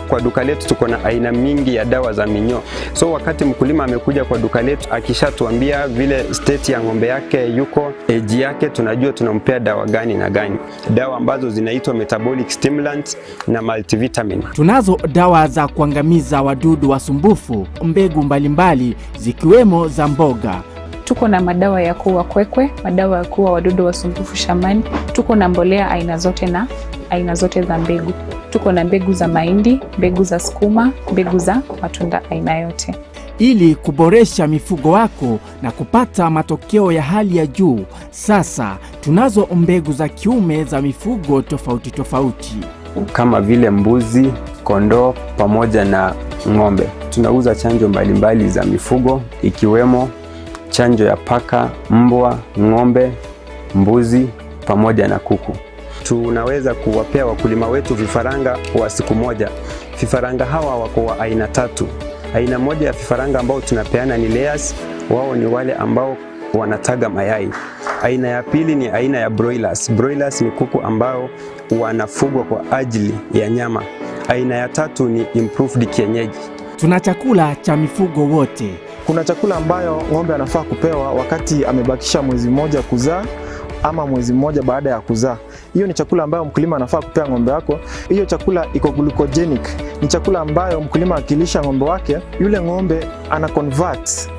Kwa duka letu tuko na aina mingi ya dawa za minyoo. So wakati mkulima amekuja kwa duka letu akishatuambia vile state ya ng'ombe yake yuko, age yake, tunajua tunampea dawa gani na gani. Dawa ambazo zinaitwa metabolic stimulant na multivitamin. Tunazo dawa za kuangamiza wadudu wasumbufu, mbegu mbalimbali zikiwemo za mboga. Tuko na madawa ya kuua kwekwe, madawa ya kuua wadudu wasumbufu shambani. Tuko na mbolea aina zote na aina zote za mbegu. Tuko na mbegu za mahindi, mbegu za sukuma, mbegu za matunda aina yote. Ili kuboresha mifugo wako na kupata matokeo ya hali ya juu, sasa tunazo mbegu za kiume za mifugo tofauti tofauti. Kama vile mbuzi, kondoo pamoja na ng'ombe. Tunauza chanjo mbalimbali za mifugo ikiwemo chanjo ya paka, mbwa, ng'ombe, mbuzi pamoja na kuku. Tunaweza kuwapea wakulima wetu vifaranga wa siku moja. Vifaranga hawa wako wa aina tatu. Aina moja ya vifaranga ambao tunapeana ni layers, wao ni wale ambao wanataga mayai. Aina ya pili ni aina ya broilers. Broilers ni kuku ambao wanafugwa kwa ajili ya nyama. Aina ya tatu ni improved kienyeji. Tuna chakula cha mifugo wote. Kuna chakula ambayo ng'ombe anafaa kupewa wakati amebakisha mwezi mmoja kuzaa ama mwezi mmoja baada ya kuzaa. Hiyo ni chakula ambayo mkulima anafaa kupea ng'ombe wako. Hiyo chakula iko glucogenic. Ni chakula ambayo mkulima akilisha ng'ombe wake, yule ng'ombe ana convert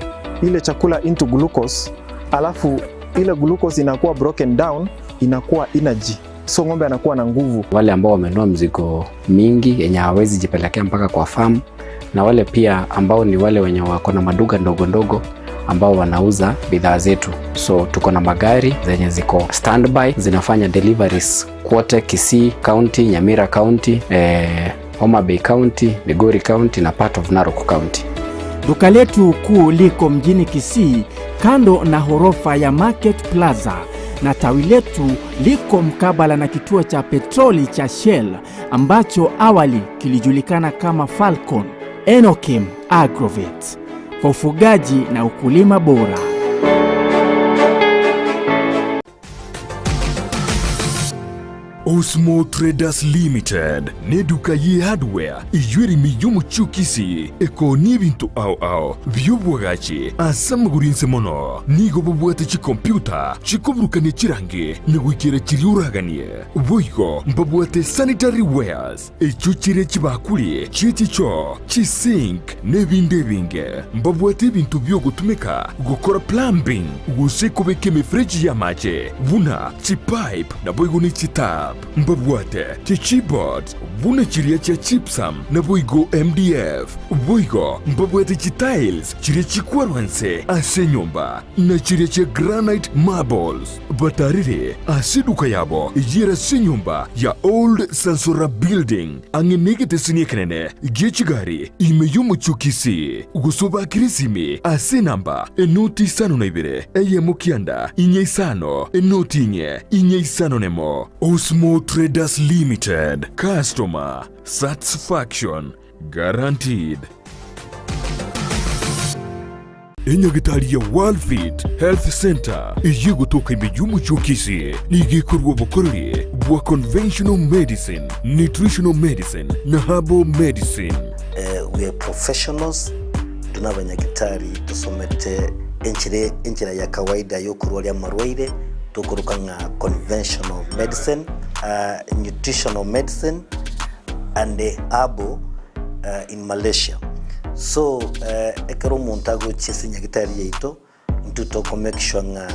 ile chakula into glucose, alafu ile glucose inakuwa broken down, inakuwa energy. So ng'ombe anakuwa na nguvu. Wale ambao wamenunua mzigo mingi yenye hawezi jipelekea mpaka kwa farm, na wale pia ambao ni wale wenye wako na maduka ndogo ndogo ambao wanauza bidhaa zetu. So tuko na magari zenye ziko standby zinafanya deliveries kote Kisii County, Nyamira County, Homa Bay County, Migori County na part of Narok County. Duka letu kuu liko mjini Kisii kando na horofa ya Market Plaza, na tawi letu liko mkabala na kituo cha petroli cha Shell ambacho awali kilijulikana kama Falcon Enokim Agrovet kwa ufugaji na ukulima bora. Osmo Traders Limited ne duka ye hardware ijwiri miyumu chukisi eko nibintu au byubwagachi asamugurinse mono nigo bubwate chi computer chikubrukane chirange negwikira chiriuraganie boigo mbabwate sanitary wares echuchire chibakuli chiticho chisink nebindebinge mbabwate bintu byo gutumika gukora plumbing gusekubeke mifreji ya mache buna chipipe na boigo ni chita mbabwate keyboard buna chiria cha chipsam na boigo MDF boigo mbabwate tiles chiria chikwarwanse ase nyumba na chiria cha granite marbles batarire asiduka yabo yera senyumba ya old Sansora building angenegete siniekenene gechigari imeyumu chukisi gusoba kirisimi ase namba enoti sano na ibere mukianda inye isano enoti inye isano nemo. Osmo Traders Limited. Customer satisfaction guaranteed. Enyagitari ya Worldfit Health Center iye gutoka imiyumu chukisi nigikorwa bukorori bwa conventional medicine, nutritional medicine na herbal medicine. We are professionals. Tunabanyagitari tusomete enchire ya kawaida yo kurwalia marwaire tukurukanga conventional medicine, nutritional medicine and herbal in Malaysia. So ekero montago chisinya gitari yeito ntuto make sure nga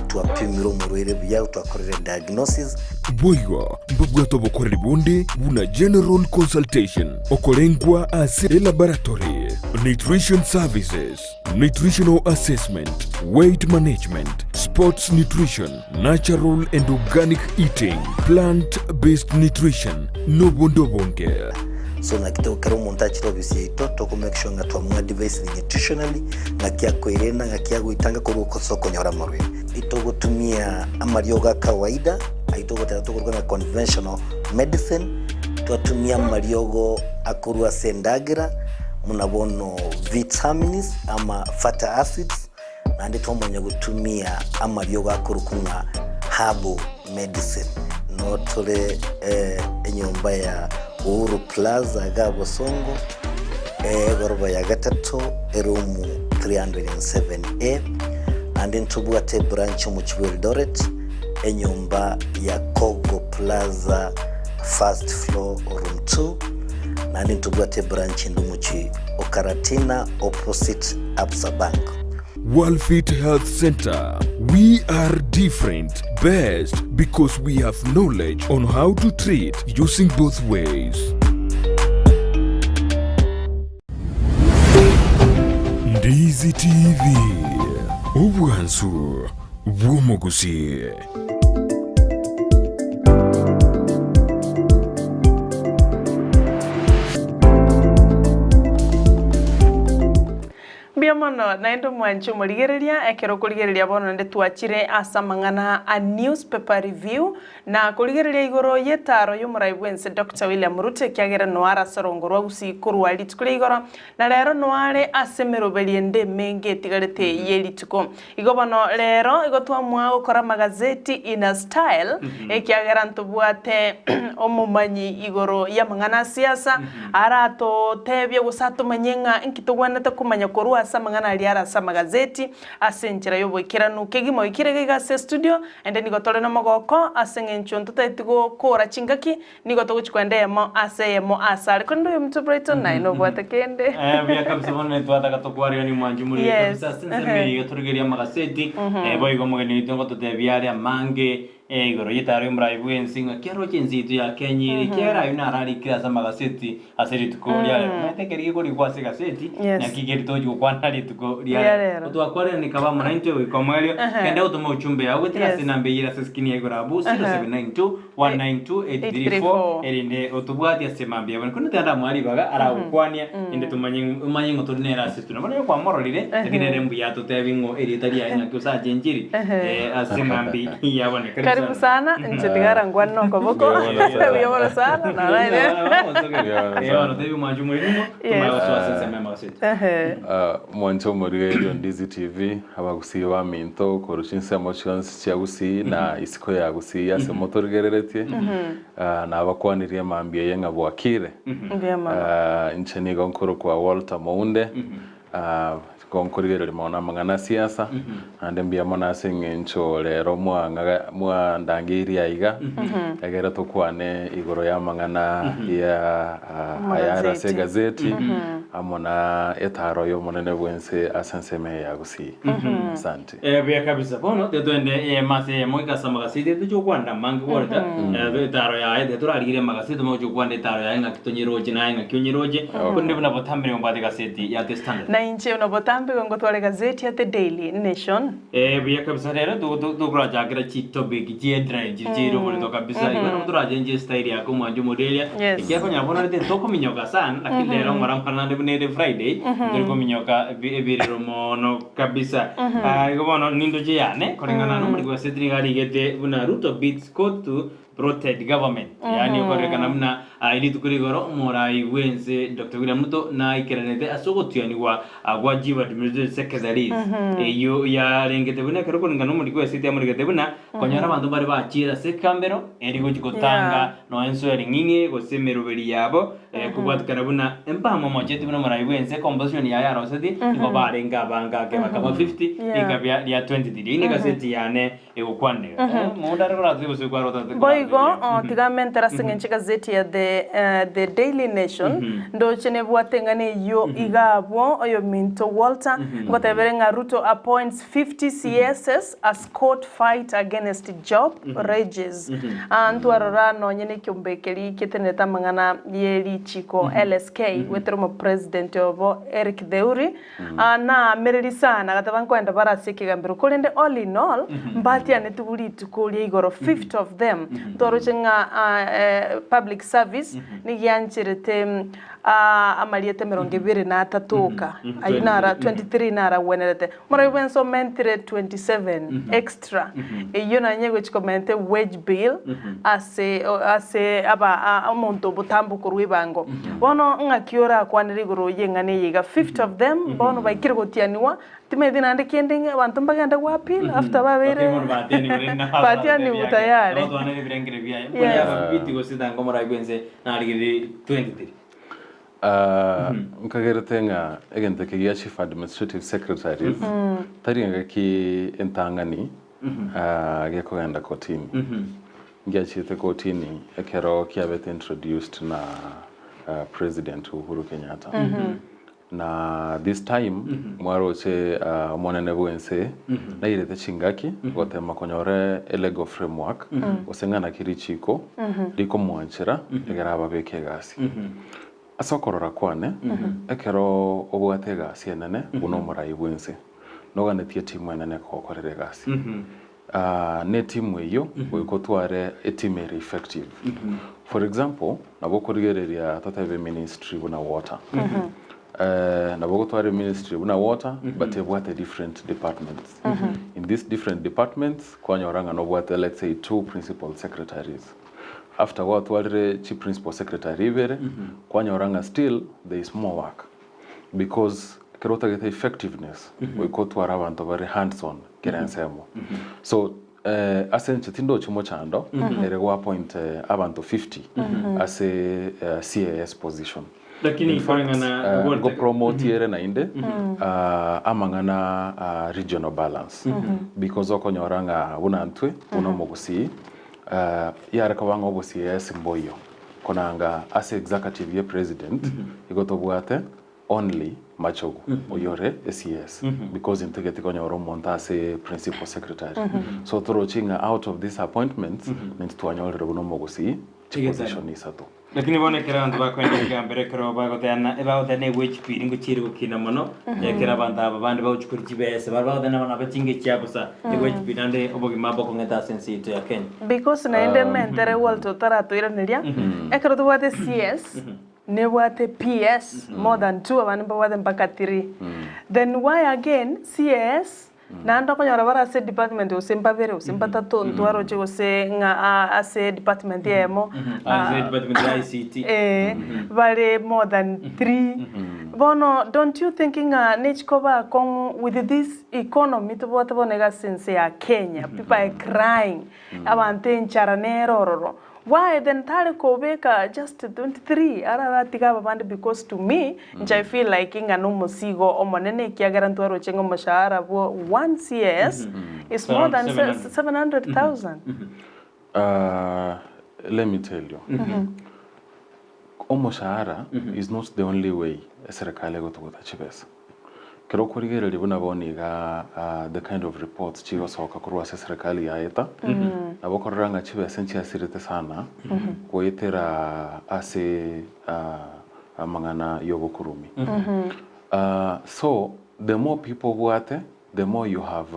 tuapimiro murwire bya twakorere diagnosis. Boigo mbugwato bokoreri bonde buna general consultation okolengwa as laboratory, nutrition services, nutritional assessment, weight management, sports nutrition, natural and organic eating, plant-based nutrition, no bondo bonge. So na kito kero montachi obviously to make sure nga twa device nutritionally na kia koirena nga kia guitanga ko soko nyora marwe ito gutumia amarioga kawaida aito gutatu na conventional medicine twatumia mariogo akurwa sendagira munabono vitamins ama fatty acids na ndito mwenye gutumia amarioga akurukunga herbal medicine no tole enyomba ya Uhuru Plaza Gabo Songo goroba ya gatatu erumu 307A and then tubwate branch mu Eldoret enyumba ya Kogo Plaza first floor room 2 and then tubwate branch ndumuchi Okaratina opposite Absa Bank. Worldfit Health Center. We are different, best because we have knowledge on how to treat using both ways. Ndizi TV. Ubwansu bw'Gusii. Biamono naendo mwancho murigereria ekero kurigereria bono nde twachire asamangana a newspaper review na kurigereria igoro yetaro y'umuraibwense Dr. William Ruto kyagera no arasarongorwa Gusii kurwali tukure igoro na rero no are asemeroberie nde menge tigarete yelituko igobono rero igotwamwa gukora magazeti in a style ekyagera ntubwate omumanyi igoro y'amangana siasa arato tebye gusatumanyenga inkitugwanete kumanya korwa asa mangana aliara asa magazeti asenjira yo bwikiranu kegimo ikirege gase studio ende nigotore no mogoko asengencho ntutetigo kora chingaki nigoto kukwende mo aseyemo asari kondo yo mtu Brighton na ino bwata kende bya kabisa bone twata gatokwari ni mwanju muri kabisa sense gaturigeria magazeti boigo mogeni tongo totebiari amange igoro yitaro mraibu ensinga kero chenzitu ya kenyiri kera yuna rari kira magazeti aseri tukoria metekeri ko rikwase gazeti nakigeri toju kwana rituko ria utwakware ni kaba muna into wikomwelio kenda utoma uchumbe yawe tira sinambe yira seskini igora bu 0792 192 erinde utubwati asemambia bone kuno tanda mwali baga ara ukwania inde tumanye ngotornera asistu na bone kwa morolire tekinere mbuya tutebingo eritaria ina kusa jenjiri asemambi yabone karibu sana nchitigara ngwano koboko yabona sana na no tebi mwanju muri nimo tumayoswa sema magazeti mwancho muri radio Ndizi TV abagusiye ba minto korushinse emotions cya Gusii na isiko ya Gusii yase motorgereretie na abakwaniriye mambie yenga bwakire ncheni gonkoro kwa Walter Mounde konkorigero limona mangana siasa ande mbia mona singencho lero mwa ndangiri aiga agera tokwane igoro ya mangana ya ayara se gazeti amona etaro yo monene bwense asanseme ya Gusii asante bia kabisa bono tetwende mase moika sama gazeti tujo kwanda mangi worda etaro ya ede turarigire magazeti mo kwanda etaro ya nga kitonyeroje na nga kyonyeroje kunde buna botambre mbade gazeti ya the standard na inche una botambre ngo twale gazeti ya the Daily Nation bia kabisa rero do kuraja gira chito big jedra jiro bole to kabisa ibana muturaje nje style yako mwanju modelia ikiapo nyabona rete toko minyoka sana lakini lero mara ne Friday ndiko minyoka ebiriro mono kabisa igobono nindo je yane kolengana no muri gazeti ngari gete buna Ruto bids court to protect government yani ukorekana muna ili tukurigoro morai wense Dr. William Ruto na ikiranete asogotiyani wa agwajiba administrative secretary iyo ya rengete buna keroko ngano muri gazeti ya muri gete buna konyara bantu bari bachira sekambero eriko gikotanga no enso yaringinge gosemero beri yabo kubatukana buna empamo mocheti buna morai wense composition ya yaro sedi ngo barenga banga ke bakaba 50 ikabya ya 20 ini gazeti yane ukwane mundara ratu usikwaro boigo tigamente rasingenche gazeti ya the Daily Nation ndo chene bwatengane yo igabo oyo Minto Walter ngoteberenga Ruto appoints 50 CSS as court fight against job rages antwarora no nyene kyombekeri keteneta mangana yeri chiko LSK wetromo president obo Eric Deuri na mereri sana gatabankwenda barasiki gambiro kolende all in all mbati ane tubuli tukuli igoro 50 of them torochenga public service ni yanchirete amaliete meronge bire na tatuka ayinara 23 nara wenerete mara wenso mentre 27 extra iyo na nyego chikomente wage bill ase aba amonto butambu kurwibango bono ngakiora kwanirigoro yengane yiga 50 of them bono baikirgotianiwa timedina ande kending abantu mbaganda wapil after babere batiani utayare no tuane birengere bia ya biti go sida ngomora gwenze na aligiri 23 nkageretenga egente ke chief administrative secretaries taringa ki entangani gekogenda kotini ngachite kotini ekero kiabete introduced na president Uhuru Kenyatta na this time mwaroche monene bwense na irete chingaki gotema konyore legal framework osengana kirichiko liko mwanchira egeraba beke gasi asokorora kwane ekero obwate gasi enene uno murai bwense nogane tie timu enene kokorere gasi ne timu eyo wikotware etimere effective for example nabokorigereria tatebe ministry buna water nabogotware ministry buna water but what a different departments in these different departments kwanyoranga no what let's say 2 principal secretaries after what wale chief principal secretary ibere kwanyoranga still there is more work because kerota get effectiveness we kotwara abantu very hands on kerensemo so asenche tindo chimo chando ere wa point abantu 50 as a CAS position lakini ifangana go promote yere na inde amangana regional balance because okonyoranga unantwe unomo Gusii yara kabanga Gusii esimboyo konanga as executive ye president igotobwate only machogu oyore SES because integeti konyoro monta as principal secretary so torochinga out of these appointments nitwanyolere unomo Gusii position isato lakini bone kera bantu bakwenda kambere kero bagotana ebagotane which nguchiri gukina mono yakera bantu abandi bawuchukuri kibese barabagotana bana bachinge cyabusa which nande obogima boko ngeta sensite ya Kenya because na ende mentere walto tarato iraneria ekero tubate CS ne wate PS more than 2 abantu bawate mpaka 3 then why again CS nanda konyora bara se department usimba vere usimba tato ntwaro che ose nga ase department yemo ase department ICT vale more than 3 bono don't you thinking nechikoba kong with this economy to bota bonega sense ya Kenya people are crying abante ncharanero why then tale kobeka just 23 arara tiga babande because to me I feel like inga no musigo omonene kiagara ntwaro chengo mashahara bo 1 CS is more than 700,000 let me tell you omoshahara is not the only way serikali gotugota chibesa kero kurigere libuna boniga the kind of reports chigo soka kurwa serikali ya eta abokoranga chibesa nchiasirite sana kuitera ase mangana yobokurumi so the more people who the more you have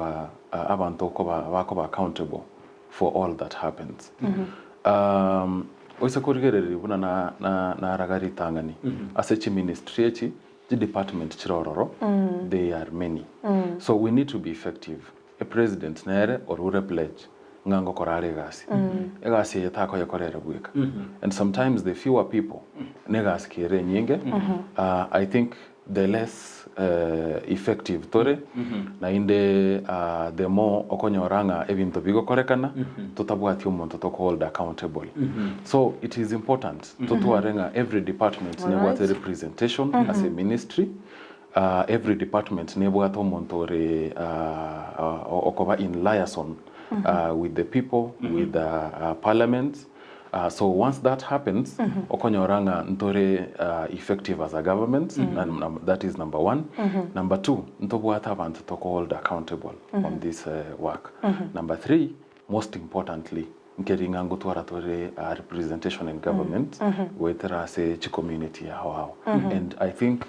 abantu bako accountable for all that happens oisa kurigere libuna na ragari tangani ase chi ministry echi the department chirororo they are many so we need to be effective a president nere or ure pledge ngango korare gasi egasi yetako yakorera bweka and sometimes the fewer people negasi kire nyinge I think the less effective tore na inde the more okonyoranga ebintu bigokorekana tutabwati umuntu to hold accountable so it is important to tuarenga every department nebwate representation as a ministry every department nebwate umuntu re okoba in liaison with the people with the parliament so once that happens okonyoranga ntore effective as a government and that is number 1 number 2 ntobwata abantu to hold accountable on this work number 3 most importantly nkeringa ngutwara tore representation in government wetera se chi community hao and I think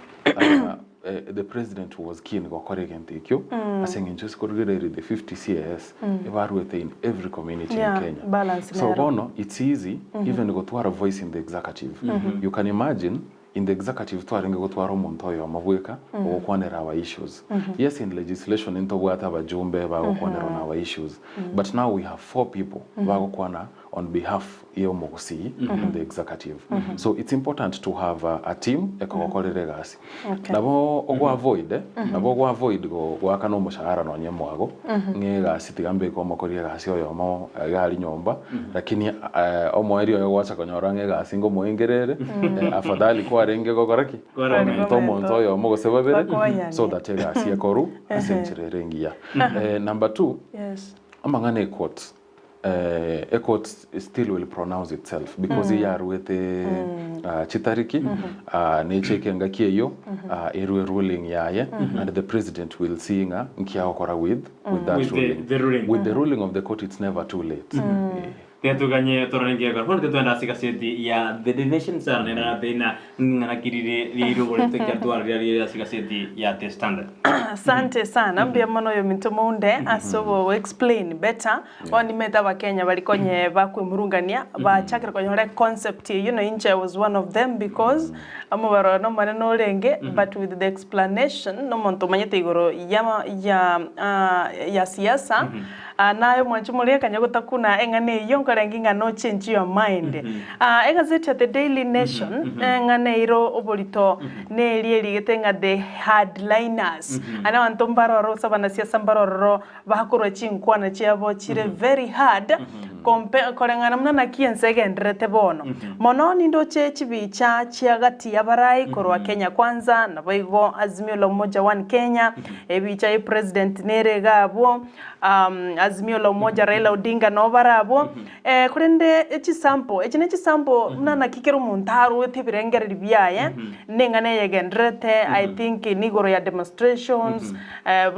the president was keen go correct ikyo asenge just correct the 50 CS evaluate in every community in Kenya so bono it's easy even go to a voice in the executive you can imagine in the executive to arenge go to a monto yo mabweka okwanera our issues yes in legislation into bwata bajumbe ba okwanera on our issues but now we have 4 people ba okwana on behalf yo Gusii in the executive so it's important to have a team ekokorere gasi nabo ogwa avoid go gwaka no mushahara no nyemwago ngega sitigambe ko makoria gasi oyo mo gali nyomba lakini omweri oyo gwacha konyora ngega singo moingerere afadhali kwa renge gokoraki to monto oyo mo gosebabere so that gasi ekoru asenchire ngia number 2 amangane quote a court still will pronounce itself because they are with chitariki necheke kiyo ruling yaye and the president will see nkia okora with that ruling with the ruling of the court it's never too late tetuganye torangia ga hono tetwenda sikaseti ya the nation sana na tena ngana kirire liro wote kyatwa ya sikaseti ya the standard asante sana mbia mono yo mintomonde aso explain better oni meta ba Kenya balikonye bakwemurungania ba chakira konyore concept you know inche was one of them because amubaro no maneno lenge but with the explanation no monto manyete igoro ya siasa nayo mwanchumulia kanya gutakuna engane yonka ranginga no change your mind egazeti at the Daily Nation nganeiro obolito ne lieli getenga the headliners ana wantombaroro sabana siasa mbaroro bakuro chinkwana chiabo chire very hard kolengana mna na kiensegendrete bono mono nindo chibicha chiagati yabarai korwa Kenya kwanza na boigo Azimio la Umoja One Kenya ebicha president neregabo Azimio la Umoja Raila Odinga no barabo kurende echine chisampo mna na kikero muntaru etibirengere biaye nengane yegendrete I think nigoro ya demonstrations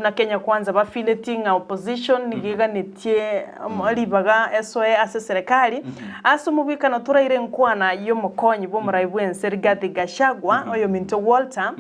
na Kenya kwanza ba fileting opposition nigiga netie alibaga SOE ase serikali asumubika no turaire nkwana yo mukonyi bo muraibwense Rigathi Gachagua oyo Minto Walter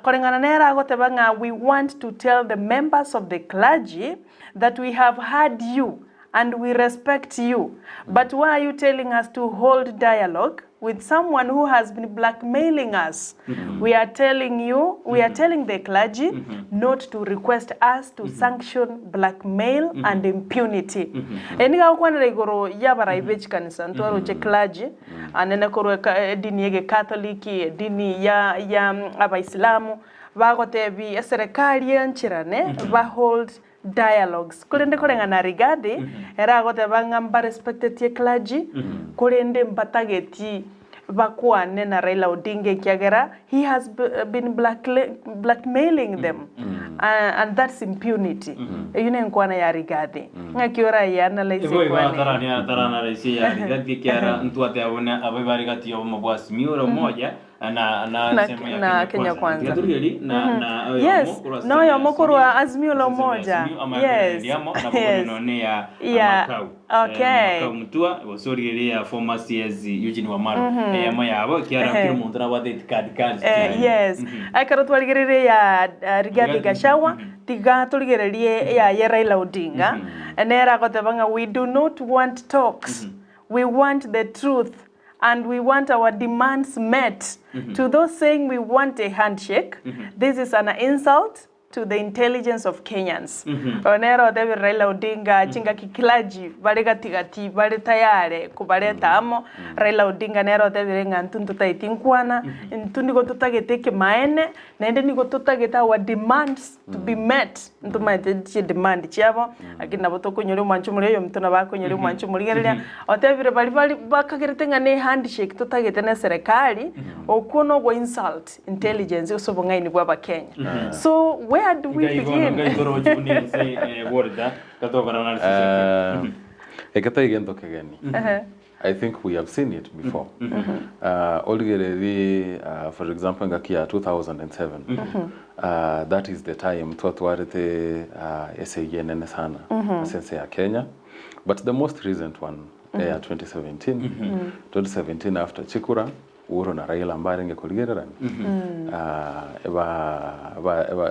kolengana nera gotebanga we want to tell the members of the clergy that we have heard you and we respect you, but why are you telling us to hold dialogue with someone who has been blackmailing us? We are telling you, we are telling the clergy not to request us to sanction blackmail and impunity. Eniga ukwana igoro yabara ibechi kanisa ntwaro che clergy anene koro dini yege Katoliki dini ya abaislamu bagotebi serikali yanchirane ba hold dialogues kulende kolengana Rigathi era gotebanga mba respected ye clergy kulende mbatageti bakwane na Raila Odinga kiagera he has been blackmailing them and that's impunity yune nkwana ya Rigathi ngakiora ya analyze kwa tarana raisi ya Rigathi kiara ntuate abona abibari gati yo mabwasi mioro moja na Kenya kwanza yes no yo mokorwa Azimio la Umoja yes okay mtua wasori ya former CS Eugene Wamaru yamo yabo kiara kiro muntu na wade card yes akaro twaligerere ya Rigathi Gachagua tiga tuligererie ya Raila Odinga enera gotebanga we do not want talks we want the truth and we want our demands met. To those saying we want a handshake, this is an insult to the intelligence of Kenyans. Onero David Raila Odinga chinga kikilaji balega tigati bare tayare kubareta amo Raila Odinga nero David ngantuntu taitinkwana ntundi go tutageteke maene naende ni go tutageta our demands to be met ntumaite demand chiabo akina botoko nyoro manchumule yo mtuna bako nyoro manchumule gerera otevire bali bakageretenga ne handshake tutagete na serikali okuno go insult intelligence usobongaini bwa Kenya. So where do we begin? I think we have seen it before. Already, for example, in 2007, that is the time tuatwarete SAGN sana sense ya Kenya. But the most recent one, 2017, 2017 after Chikura, Uhuru na Raila mbarenge kuligererani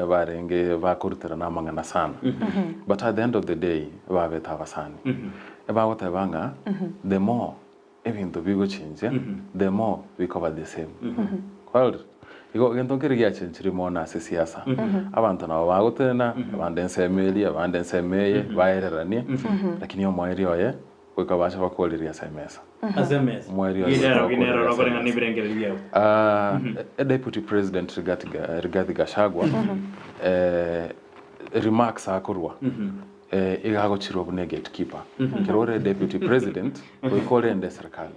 barenge bakurutira namangana sana but at the end of the day babetavasani wotabanga the more even to bigo change the more we cover the same kwaldo igo gento kirigia chenchiri mona siasa abantu nabo bagutena abandensemeli abandensemeye baereranie lakini yo mwairi oye kwekabasha bakoliriya semesa SMS. Ginero rokorenga nibirengere byabo. Deputy President Rigathi Gachagua remarks akorwa. Igago chiro bune gatekeeper. Kirore Deputy President we ende serikali.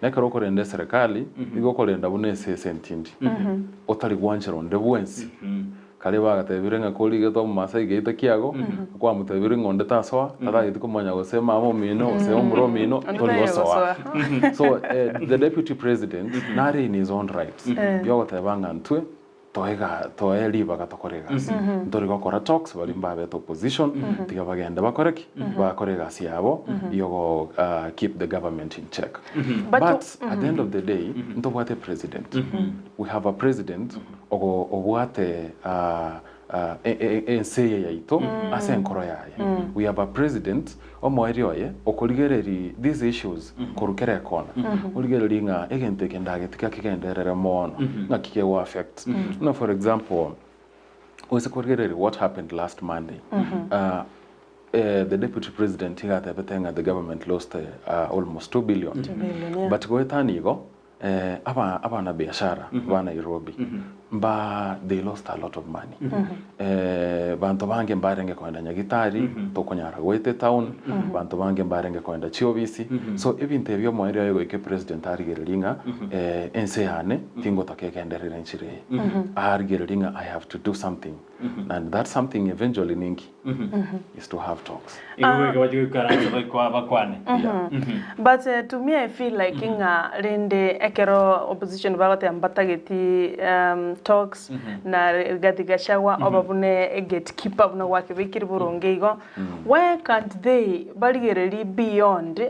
Nekaro korende serikali igo korenda bune sesentindi. Otali gwanchero ndebwensi. Kale bagatebirenga koligeto Masai geita kiago kwa mutebirenga onde tasoa tada yitukumanya gosema amo mino osema muro mino toligosoa. So the deputy president nari in his own rights yogotebanga ntwe toeli bagatokorega ntori gokora talks bali mbabe opposition tiga bagenda bakoreki bakorega siabo yogo keep the government in check. But at the end of the day ntobwate president we have a president obwate enseye yaito asenkoro yaye we have a president omoerioye okoligereri these issues korukere kona oligereri nga egente kendage tikakenderere mono ngakike wa affect for example was korgereri what happened last Monday the deputy president he got everything the government lost almost 2 billion. 2 billion, yeah. But go tanigo abana biashara ba Nairobi ba they lost a lot of money. Bantu bange mbarenge kwenda Nyagitari tokonyara gwete town bantu bange mbarenge kwenda Chiobisi. So even tebyo moire yo ike president arigelinga ensehane tingo takekenderera nchire arigelinga I have to do something and that something eventually ningi is to have talks. But to me I feel like inga rende ekero opposition bagote ambatageti talks na gatigashagwa obabune gatekeeper buna wake bikiri burongeigo. Why can't they baligereri beyond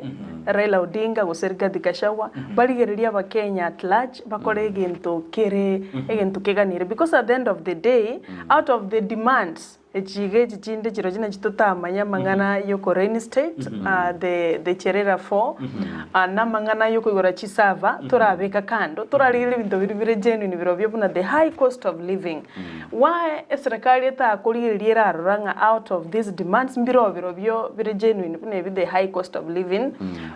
Raila Odinga guseri gatigashagwa baligereri abakenya at large bakore egento kere egento keganire, because at the end of the day out of the demands echige chinde chiro china chitotamanya mangana yoko rain state the cherera 4 na mangana yoko igora chisava turabeka kando turarire bintu biri genuine biro byobuna the high cost of living. Why serikali eta kulirira ranga out of these demands biro byo biri genuine bune the high cost of living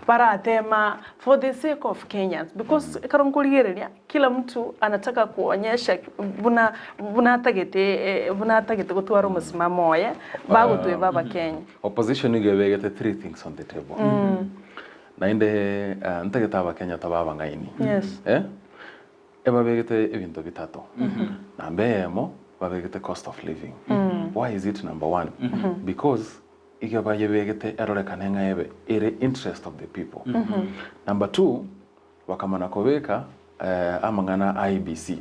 para tema for the sake of Kenyans, because karonkulirira kila mtu anataka kuonyesha buna tagete gutwara msimamo ya bago tuwe baba Kenya. Opposition igewegete 3 things on the table. Na inde ntageta aba Kenya tababa ngaini. Yes. Eba begete ebintu bitatu. Na mbemo babegete cost of living. Why is it number 1? Because igeba yebegete erore kanenga ebe ere interest of the people. Number 2 wakamana kobeka amangana IBC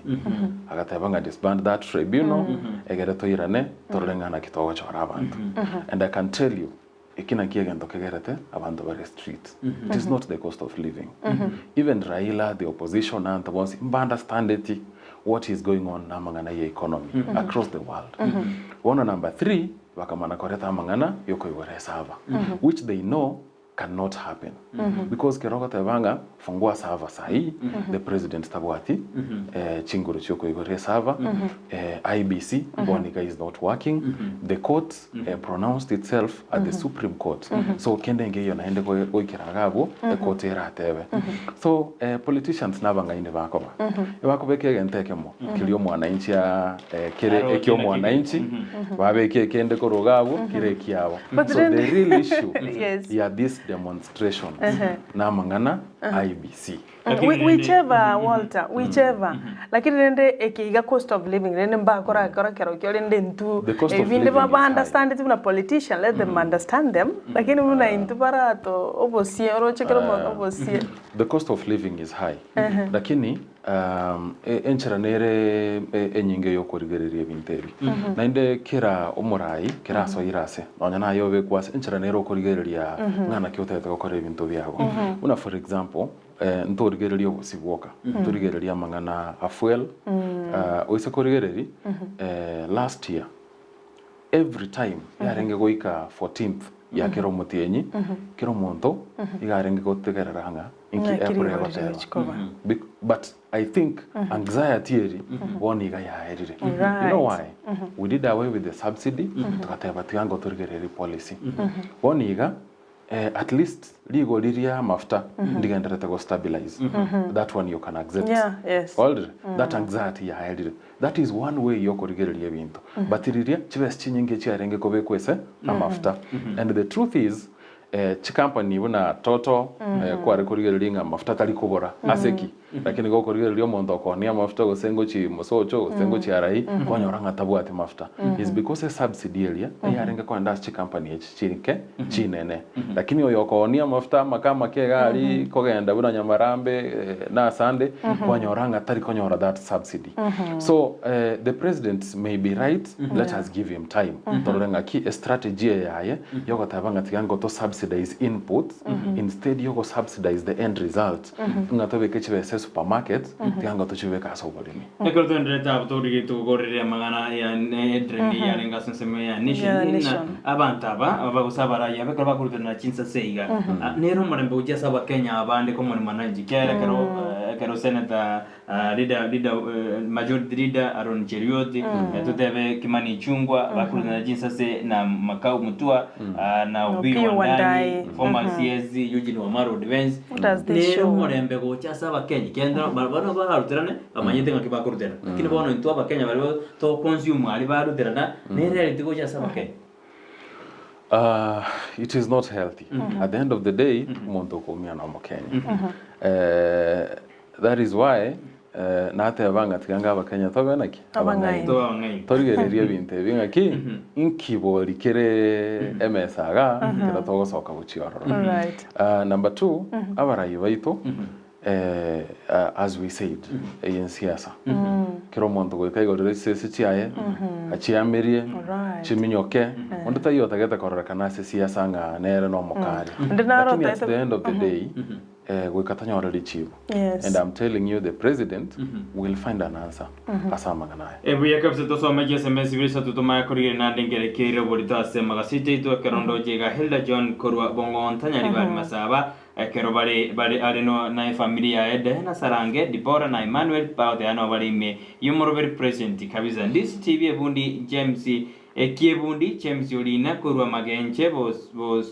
agatebanga disband that tribunal egereto irane torengana kitogo chora abantu. And I can tell you ikina kiegento kegerete abantu bare street. It is not the cost of living. Even Raila, the opposition, and once understand it what is going on amangana ye economy across the world. One number 3 wakamana koreta amangana yoko igore sava which they know cannot happen because keroga tebanga fungua sava sahi the president tabwati chinguru choko igore sava IBC bonika is not working. The court pronounced itself at the Supreme Court. So kende ngeyo naende ko ikiragabo the court era tebe. So politicians nabanga ine bakoba bakobeke gentekemo kilio mwananchi ya kire ekyo mwananchi babeke kende ko rogabo kire kiabo. So the real issue yeah this demonstration na mangana IBC whichever Walter whichever lakini rende ekiga cost of living rende mbakora kero rende ntu vinde baba understand it na politician let them understand them lakini muna intu barato obosie orochekero obosie the cost of living is high lakini encheranere enyinge yokorigererie bintebi na inde kira omurai kira so irase nonya na yobe kwase encheranere okorigereria ngana kyotete gukora ibintu byago una for example ntorigereria obosiboka ntorigereria mangana afuel oise korigereri last year every time yarenge goika 14th ya kero mutienyi kero monto igarenge gotegereranga inki airport ya hotel but I think anxiety eri one iga ya erire you know why we did away with the subsidy tukateba tiango torigereri policy one iga at least legal area mafuta ndigenderete go stabilize that one you can accept that anxiety ya hide that is one way you korigereria bintu but iriria chibes chinyinge chiarenge ko bekwese amafuta and the truth is company buna toto kwa rekorigereria mafuta tali kubora aseki lakini go korigereria mondo ko ni mafuta go sengo chi mosocho go sengo chi arai konyoranga tabu ati mafuta is because a subsidy area yarenge kwa industry company chirike chinene lakini oyo ko ni mafuta makama kegari kogenda buna nyamarambe na sande konyoranga tali konyora that subsidy so the president may be right let us give him time torenga ki strategy yaye yoko tabanga tigango to subsidize inputs instead yoko subsidize the end result ngatobeke chibese supermarket tigango to chibeka asobolimi nekorto ndreta abtori to gorire magana ya edreni ya renga senseme ya nation abantaba abagusabara ya bekora bakurutana chinsa seiga nero marembe ujya saba Kenya abande ko muri mananje kera kero kero senator leader majority leader Aaron Cherioti tutebe Kimani Chungwa bakulana jinsa se na Makau Mutua na Obi Wandai former CS Eugene Wamaro defense ne morembe go chasa bakenya kenda barbana baharuterane amanyete ngakibakurutera lakini bono ntwa bakenya bari to consume ali baruterana ne reality go chasa bakenya. It is not healthy. At the end of the day, umuntu kumia na Kenya. That is why nate abanga tiganga abakenya tobenaki abangai torigereria binte bingaki inkibori kere MSaga kira togosoka buchioro. Number 2 abarayi baito as we said in siasa kero muntu goika igorere sese chiaye achiamerie chiminyoke ondo tayo tageta korora kana siasa nga nere no mokari lakini at the end of the day goikatanya chibu and I'm telling you the president will find an answer asama ganaye ebuya kapse to so maji SMS bisa tutuma korire na ndengere kire bolita sema gasite to kerondo jega Hilda John korwa bongo ontanya ribali masaba kero bali alino na familia ede na sarange Dibora na Emmanuel Paude ano bali me yumoro very present kabisa Ndizi TV ebundi James Kiebundi James Yolina korwa magenche bos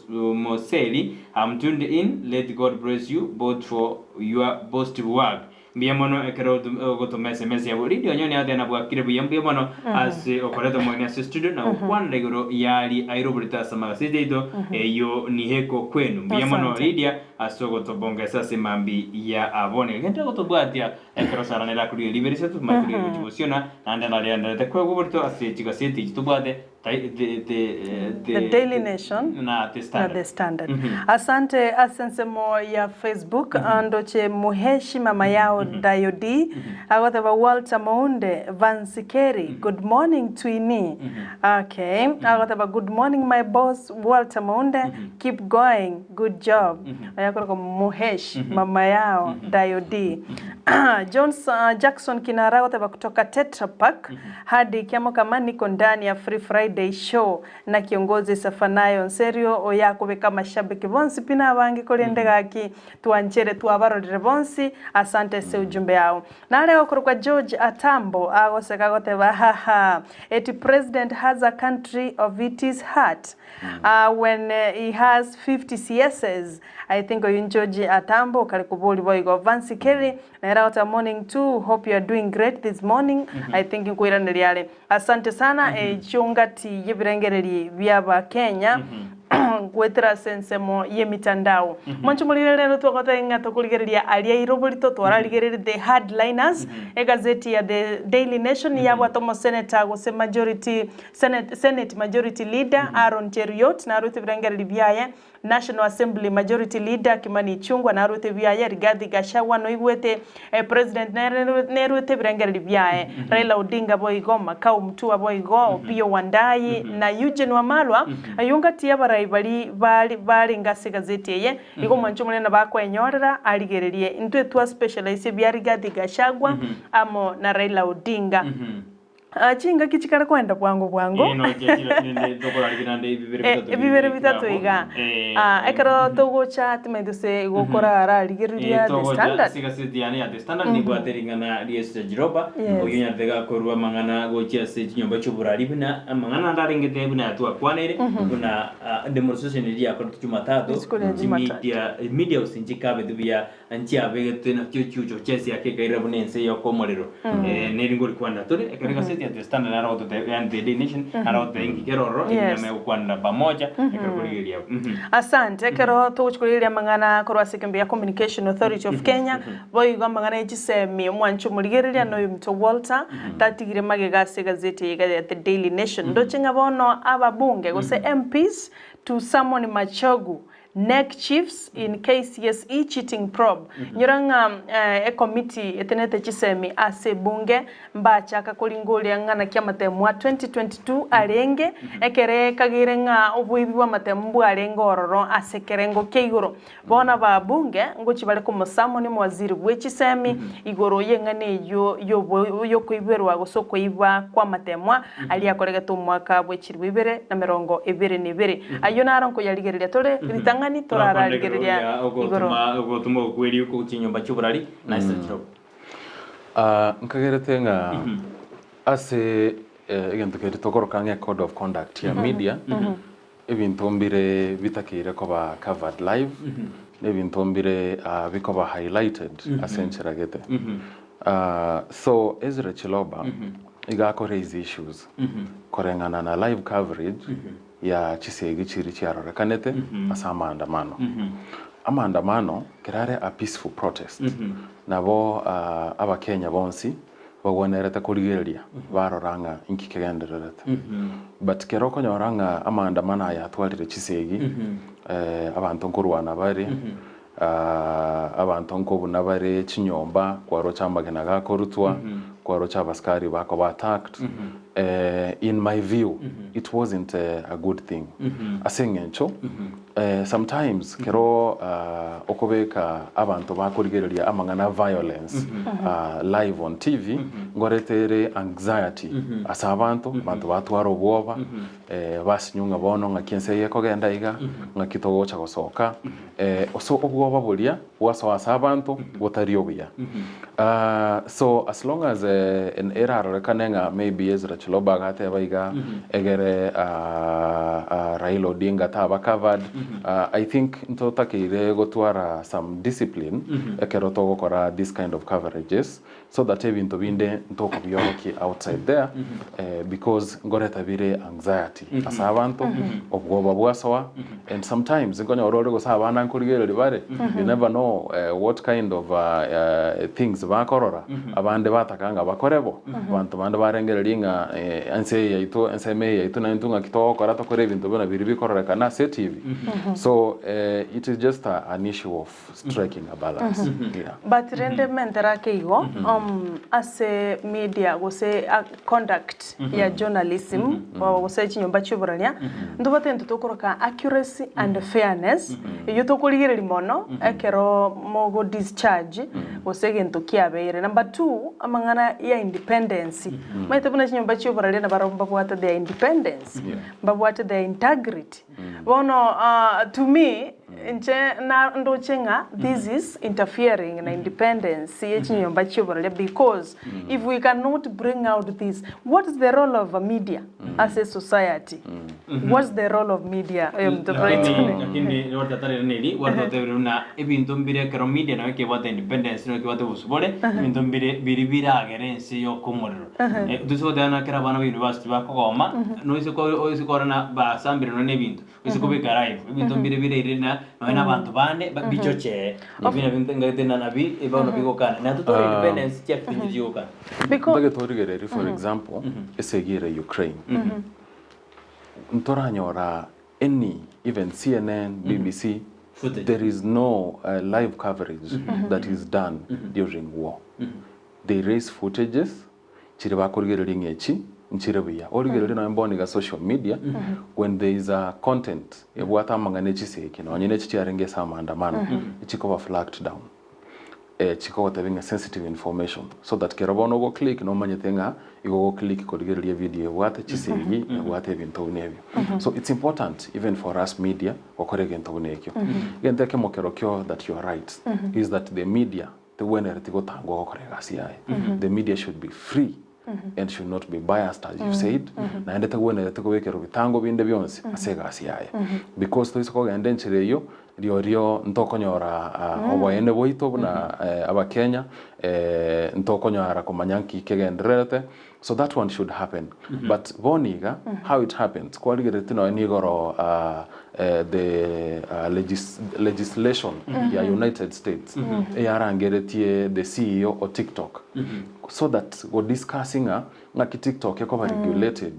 Moseli I'm tuned in. Let God bless you both for your positive work. Biamono ekero goto SMS ya radio nyoni ade na bwakire biamono as okoreto mwana studio na kwan regoro yali airobulita sama sideito yo ni heko kwenu biamono Lydia asogoto bonga sasa mambi ya abone gente goto bwatia ekero saranera kuri liberisa tu makuri ujibosiona nanda na lenda te kwa gobolito ase chigaseti tubade the Daily Nation na the Standard. Asante asensemo ya Facebook andoche muheshi mama yao Dayodi agoteba Walter Maunde Vansikeri good morning Twini. Okay agoteba good morning my boss Walter Maunde keep going good job ayakoro muheshi mama yao Dayodi. Jackson Kinara agoteba kutoka Tetra Pak hadi kiamo kama niko ndani ya Free Friday show na kiongozi Safanayo Nserio oyako kama mashabiki bonsi pina abangi kolendegaki tuanchere tuabarorire bonsi asante se ujumbe yao na leo kwa George Atambo agoseka goteba haha eti president has a country of its heart when he has 50 CSs. I think George Atambo kalikuboli boy go Vansi Kerry na era morning too hope you are doing great this morning. I think nkuira ndiriale asante sana chungati yebirengereri byaba Kenya gwetera sensemo yemitandao mwanchumulire lero twakota ingata kuligereria alia irobolito twaraligere the headliners egazeti ya the Daily Nation yabwa tomo senator go Senate majority leader Aaron Cheriot na Ruth Birengereri byaye National Assembly Majority Leader Kimani Chungwa na Ruth Biaye Rigathi Gachagua no igwete President Ruth Birengereri byaye Raila Odinga boigo Makau Mutua boigo Opiyo Wandai na Eugene Wamalwa ayungati yabarai bali ngase gazeti ye iko mwanchumule na bakwenyorera aligererie intwe twa specialize bya Rigathi Gachagua amo na Raila Odinga. Chinga kichikara kwenda bwangu no jechira nende dokora liginande bibere bitatu iga ekaro togo chat meduse gukora ara ligiriria the Standard sigasiti yani ya the Standard ni gwateringa na DS Jiroba oyunya tega korwa mangana gochia se nyomba chuburari bina mangana ndaringete bina atwa kwanere kuna demonstration ya kwa Jumatatu media usinjika bedubia antia begete na chucho chesi yake kaira bunense yokomorero neringo likwanda tore ekarega seti the Standard na roto and the Daily Nation na roto ingikero imekwanda pamoja ikakuligeria asante kero tuchukuliria mangana korwa Sekembia Communication Authority of Kenya boy mangana ejisemi mwanchu muligeria no yumto Walter tatigire magegase gazeti ya the Daily Nation ndochenga bono ababunge gose MPs to summon Machogu neck chiefs in KCSE cheating probe nyuranga committee etenete chisemi ase bunge mbacha kakolingoli ngana kya matemwa 2022 alenge ekere kagirenga obuibi wa matembu alenga ororo ase kerengo keigoro bona ba bunge ngochi bale kumusamo ni waziri wechisemi igoro yengane yo kuiberwa gosoko iba kwa matemwa aliakolega to mwaka bwechirwibere na 2022 ayo naranko yaligereria tole ritanga ng'ani turararigereria igoro ogotuma kweri uko kinyomba cy'uburari na isitiro nkagerete nga ase egento keri tokoroka nge code of conduct ya media ebintu mbire bitakire koba covered live ebintu mbire bikoba highlighted asencheragete so Ezra Chiloba igako raise issues korengana na live coverage ya chisegi chiri chiarorekanete asa amandamano kirare a peaceful protest nabo abakenya bonsi bagonerete kurigeria baroranga inkikegendererete but keroko nyoranga amandamano ayatwarire chisegi abantu nkurwana bari abantu nkobuna bari chinyomba kwaro chamagena gakorutwa kwaro chabaskari bako attacked in my view it wasn't a good thing asengencho sometimes kero okobeka abantu bakurigereria amangana violence live on TV ngoretere anxiety asa abantu batwara obwoba basinyunga bono ngakiense yekogenda iga ngakitogocha gosoka so obwoba bulia waso asa abantu botari obuya so as long as an error kanenga maybe Ezra Chiloba gate baiga egere Raila Odinga taba covered I think ntotakire gotwara some discipline ekero togokora this kind of coverages so that ebintu binde ntoko byoroki outside there because ngoreta bire anxiety asa abantu obwoba bwasoa and sometimes ngonya orore go sabana nkurigere libare you never know what kind of things bakorora abande batakanga bakorebo abantu bande barengerelinga anse yaitu enseme yaitu na ntunga kitoko rato kore ebintu bana biri bikorora kana TV so it is just an issue of striking a balance but rendement rakeigo as a media go say conduct ya journalism go say chinyomba chiburania ndubate ntokoroka accuracy and fairness iyo tokurigere limono ekero mogo discharge go say gento kiabere number 2 amangana ya independence maite buna chinyomba chiburania na baromba bwata their independence babwata their integrity bono to me nche na ndochenga this is interfering in independence yechinyomba chiburania because if we cannot bring out this, what is the role of a media as a society? What's the role of media? Lakini watu tare neli watu tebruna ebintu mbire kero media na ke wata independence no ke wata busubole ebintu mbire biribira agerense yo komorero duso dana kera bana university bakogoma no isiko na ba sambire no nebintu isiko bikarayo ebintu mbire irina no abantu bane bichoche ibina bintu ngatena nabi ebano bigokana na tuto independence check tinjiyoka because for example esegire Ukraine ntoranyora any even CNN BBC there is no live coverage that is done during war they raise footages chiri bakurigere ngechi nchirebuya origere na mboni ga social media when there is a content ebwata mangane chiseke no nyine chiarenge samandamano ichiko flagged down chiko having a sensitive information so that kerabono go click no manyetenga go click kodigereria video what chisegi what ebintu nebyo so it's important even for us media okorege nto nekyo gente ke mokerokyo that you are right is that the media the winner to go tango okorega siae the media should be free and should not be biased as you said na ndete wone te ko wekero bitango binde byonse asega asiaye because to isoko gende nchireyo rio ntokonyora oboyene boito na abakenya ntokonyara komanyanki kegenderete so that one should happen but boniga how it happens kwaligere tino nigoro the legislation ya United States yarangeretie the CEO of TikTok so that we're discussing na TikTok yako regulated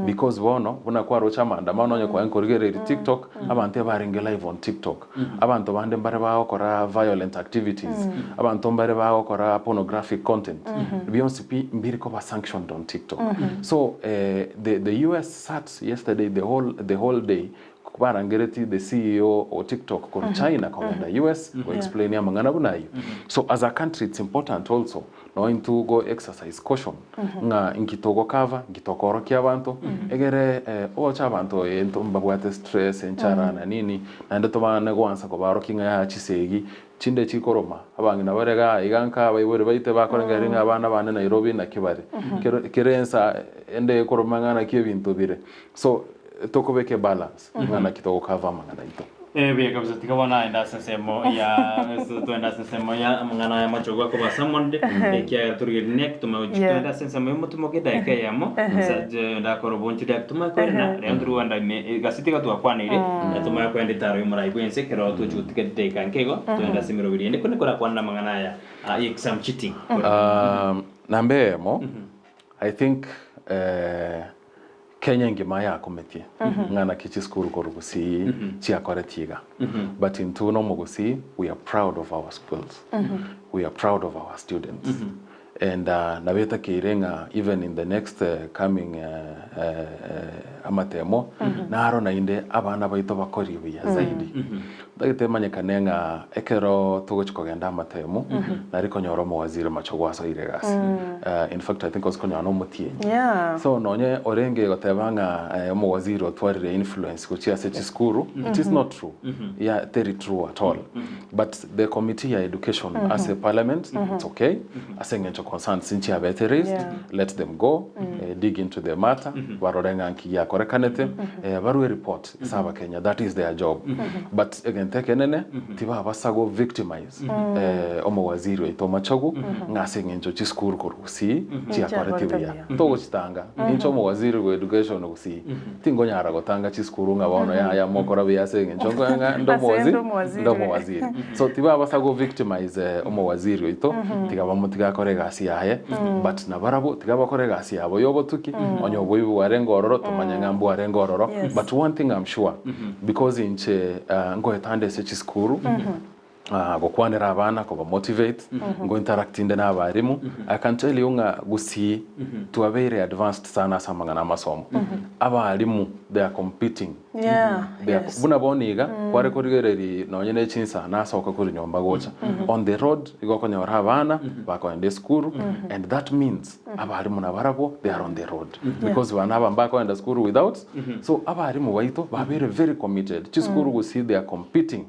because bono buna kwa rocha maandamano nyako enkorigere TikTok abantu baringe live on TikTok abantu bande mbare bawo kora violent activities abantu mbare bawo kora pornographic content beyond mbiri ko ba sanctioned on TikTok so the US sat yesterday the whole day kubarangereti the CEO of TikTok ko China ko the US ko explain ya mangana bunayo so as a country it's important also knowing to go exercise caution nga ngitogo cover ngitokoro kia abantu egere ocha abantu ento mbabwate stress enchara na nini na ndo tobana gwansa ko baro kinga ya chisegi chinde chikoroma abangina barega iganka bayibore bayite bakorenga ringa abana bane Nairobi na Kibare kerensa ende koromangana kibintu bire so tokobeke balance ngana kitogo cover mangana ito Bia kabisa tikabona enda sensemo ya tu enda sensemo ya mangana ya machogo ko basamonde kia turgir nek tuma ujita sensemo mo tumo ke dai kaya mo sa enda ko robonchi dak tuma ko na rendru anda me gasiti ka tu akwana ile tuma ko enda taro yumara ibuense kero tu juti ke dai kan kego tu enda simiro bidi ende ko ko akwana mangana ya exam cheating nambe mo I think Kenya ngima ya kometie ngana kichi school ko Gusii chia koretiga but in tuno mo Gusii we are proud of our schools we are proud of our students and nabeta kirenga even in the next coming amatemo naro na inde abana baito bakori biya zaidi dagitemanye kanenga ekero tugochiko genda amatemo nariko nyoro mo waziri machogwaso iregas in fact I think was konyano mutie so nonye orenge gotebanga mo waziri otwarire influence kuchia sechi skuru it is not true very true at all but the committee ya education as a parliament it's okay asengencho concern since you have raised let them go dig into the matter barorenga nkiya korekanete barwe report saba Kenya that is their job but again tekenene tiba basago victimize omo waziri weto machogu ngasengencho chiskuru ko Gusii chia koretibia to chitanga incho mo waziri we education Gusii tingonyara gotanga chiskuru ngabono ya mokora bya sengencho nga ndo waziri so tiba basago victimize omo waziri weto tigaba mutiga korega asiaye but nabarabo tigaba korega asiabo yobo tuki onyo boyu warengororo tomanya ngambu warengororo but one thing I'm sure because inche ngo etande sechi skuru gokwanira abana ko motivate ngo interact inde n'abarimu I can tell you nga Gusii to a very advanced sana samangana masomo abarimu they are competing buna boniga kware kurigereri nonyene chinsa nasoka kuri nyomba gocha on the road igokonyora abana bakoende school and that means abarimu nabarabo they are on the road because bana bamba koenda school without so abarimu baito ba very committed to school Gusii they are competing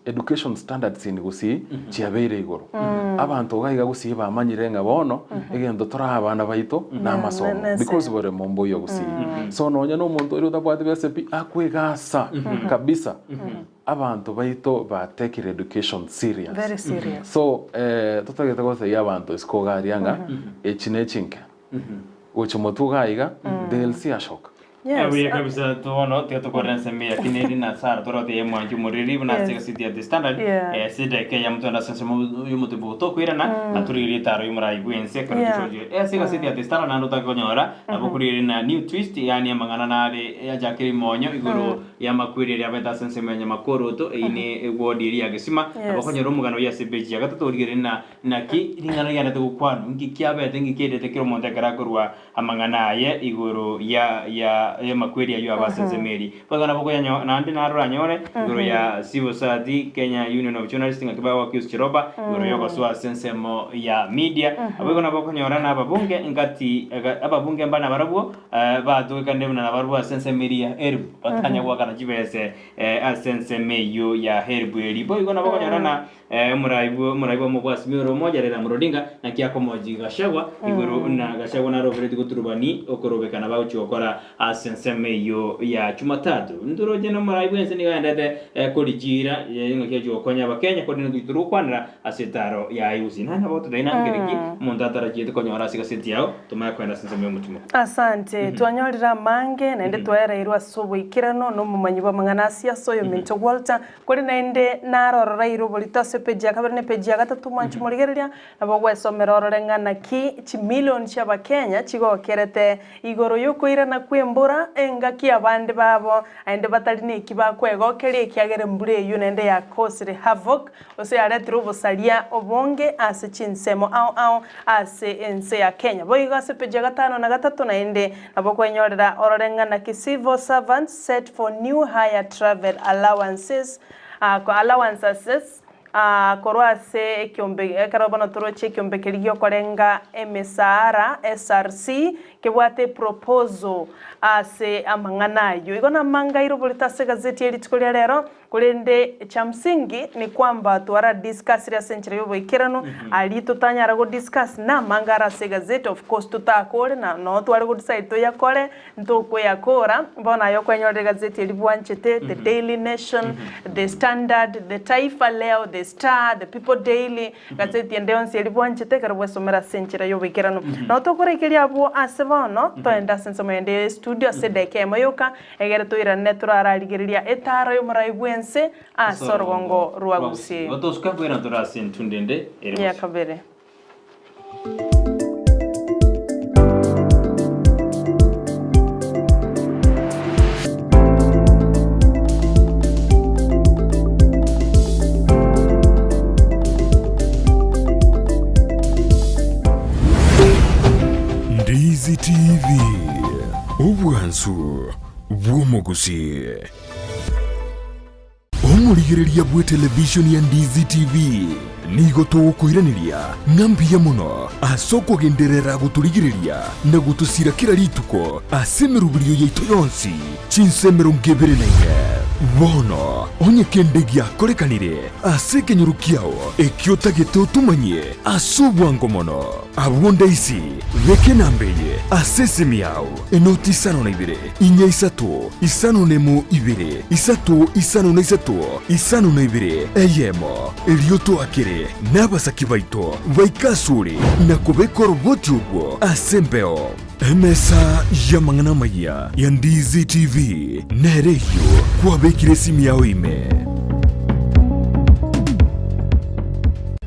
education standards in Gusii chiabere igoro abantu gahiga Gusii bamanyirenga bono egendo tora abana baito na masomo because bore mombo yo Gusii so nonya no muntu uri utabwate bese akwegasa kabisa abantu baito ba take education serious very serious so tutageta gose y'abantu iskogarianga echinechinke uchomotuga iga they'll see a shock Yes. Kabisa tuono tia tukorense mia kineri na sara torote ye mwanju muriri buna sega city at the standard sida ke ya mtu na sense yumutu buto kwirana aturiri taro yumra igwense ko jojo sega city at the standard na ndota konyora abukuri na new twist yani amangana na ya jakiri monyo igoro ya makwiriri abeta sense menya makoro to ine wodi ya gesima abakonyoro mugano ya sebeji ya gatatorigire na ki ringana ya na tukwanu ngikia bete ngikede tekiro monte karakorwa amangana ye igoro ya makwiri ayo abasensemeri bagana boko yanyo nandi narura nyore guru ya civil society Kenya Union of Journalists ngakiba wa Kius Chiroba guru yoko swa sensemo ya media abagona boko nyora na babunge ngati ababunge mbana barabuo batu kandemu na barabuo sensemeri ya herb batanya kwa kana jibese asensemeyo ya herb eri boy gona boko nyora na muraibu mubasi miro moja rera murodinga na kiako moji gashagwa iguru na gashagwa na rovereti kuturubani okorobekana bauchi okora sensemeyo ya Jumatatu nduroje no maraibu ense ni gandete kolijira yengo kyejo konya bakenya kodine gituru kwanira asetaro ya yusi nana boto daina ngeriki mundatara jete konyora siga setiao tumaya kwenda sensemeyo mutumo asante twanyorira mange nende twera irwa sobo ikirano no mumanyi ba manganasia soyo minto Walter kuri nende narorora irobolita sepeji akaberne peji agatatu manchu murigereria nabogwe somero rorengana ki million chaba Kenya chigo kerete igoro yuko irana kwembura engaki abandi babo ande batalini kibakwego keri kiagere mbure yu nende ya cause havoc ose aretro obusalia obonge ase chinsemo au ase ense ya Kenya boiga sepeji gatano na gatatu na ende nabokwenyorera ororengana ki civil servants set for new higher travel allowances korwase kiombe karabana toroche kiombe kirigyo korenga MSR SRC kebwate proposal ase amanganayo igona mangairo bulitase gazeti elitikolia lero kulende cha msingi ni kwamba tuara discuss ya century yobo ikirano ali tutanyara go discuss na mangara se gazeti of course tutakore na no tware go decide to yakore ntoko yakora mbona yokwenyorera gazeti elibwanchete the Daily Nation the Standard the Taifa Leo the Star the People Daily gazeti endonse elibwanchete karabwe somera century yobo ikirano no tokore ikiria abo asebono toenda senso mende studio sedeke moyoka egere toira netura araligeria etaro yo maraibwense asorgongo rwa Gusii otoska kwera turasi ntundende ya kabere Ndizi TV Obwansu Bwomogusii Omurigereria bwe television ya Ndizi TV nigo tugukwiraniria ngambia muno asoko genderera guturigireria na gutusira kira rituko asemerubirio yaitu yonsi chinsemero ngebere naige bono onye kendegia korekanire asekenyorukiao ekiotagete utumanye asubwango mono abwonda isi veke nambeye asesemiao enoti isano na ibere inya isatu isano nemu ibere isatu isano na isatu isano na ibere eyemo elioto akere n'abasaki baito baikasure na kubekora ubwoti ubwo asembeo emesa yamangana maya ya Ndizi TV nereyo kwabekire simu yawe ime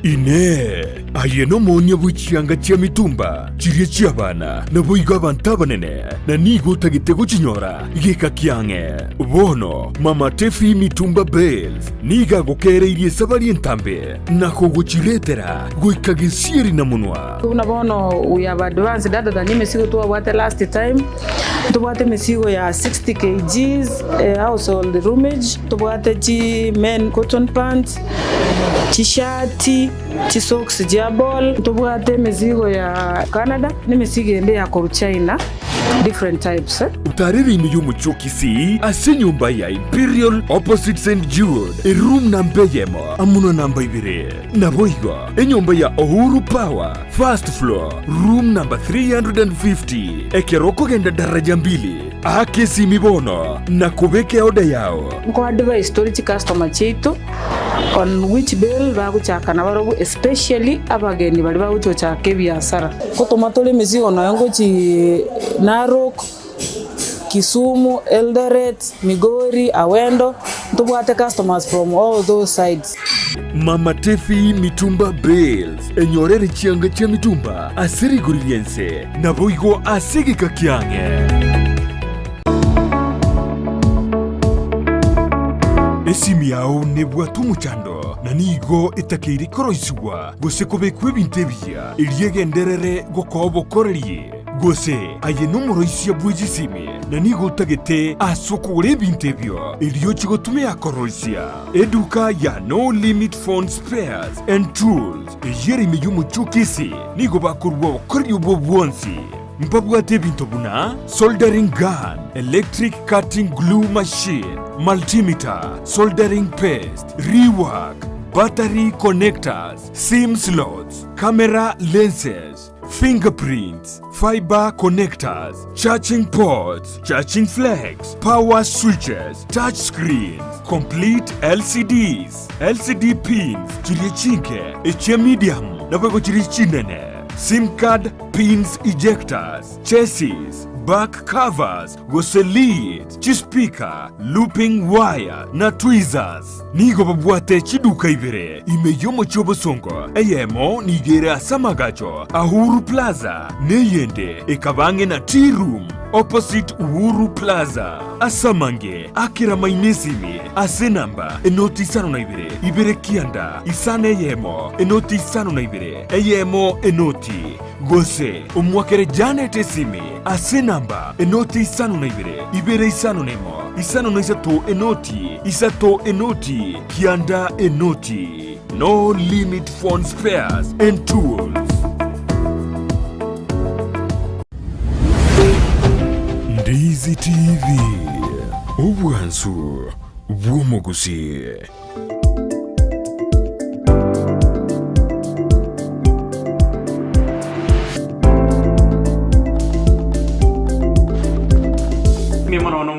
ine ayeno monya bw'ikianga kya mitumba kirie cy'abana nabo iga abantu banene na nigo tagitego kinyora gika kyange bono mama tefi mitumba bells niga gokereirie sabari entambe nako gukiretera goikagisieri na munwa unabono we have advanced data than imesigo to what last time tubwate mesigo ya 60 kgs household roomage tubwate chi men cotton pants chishati chisocks jabol tubwate mesigo ya Canada ni mesigo ende ya China different types utariri imi y'umuco Kisii ase nyumba ya Imperial opposite St. Jude room number yemo amuno namba 2 naboigo enyumba ya Uhuru Power first floor room number 350 ekeroko genda daraja 2 akesi mibono na kubeke oda yao ngo advice storage customer chetu on which bill baguchaka na barogo especially abageni bali baguchochaka biashara ko tomatole mesigo na yango chi Narok Kisumu Eldoret Migori Awendo tubwate customers from all those sides Mama Tefi mitumba bells enyorere chianga cha mitumba asiri guriense na boigo asigi kakyange esimi yao nebwatu muchando na nigo itakeiri koroiswa gose kobekwe bintebia iliyegenderere gokobokorerie gose aye numero isi ya bwijisimi na nigo tagete asokore bintebio iliyo chigotume akoroisia eduka ya No Limit Phone Spares and Tools yeri miyumu chukisi nigo bakurwa wakori ubobwonsi mpabwate bintobuna soldering gun electric cutting glue machine multimeter soldering paste rework battery connectors SIM slots camera lenses fingerprints, fiber connectors, charging ports, charging flags, power switches, touch screens, complete LCDs, LCD pins, chirichinke, eche medium, nabego chirichinene, SIM card pins ejectors, chassis, back covers, gose leads, chispika, looping wire, na tweezers. Nigo babwate chiduka ibere, imeyomo chobo songo, eyemo nigere asamagacho, Uhuru Plaza, neyende, ekabange na tea room, opposite Uhuru Plaza, asamange, akira mainesimi, asenamba, enoti sano na ibere kianda, isane eyemo, enoti sano na eyemo enoti, gose, umwakere Janet esimi, asenamba, enoti isano na ibere isano nemo, isano na isato enoti, kianda enoti. No Limit Phone Spares and Tools. TV obwansu bw'omugusi.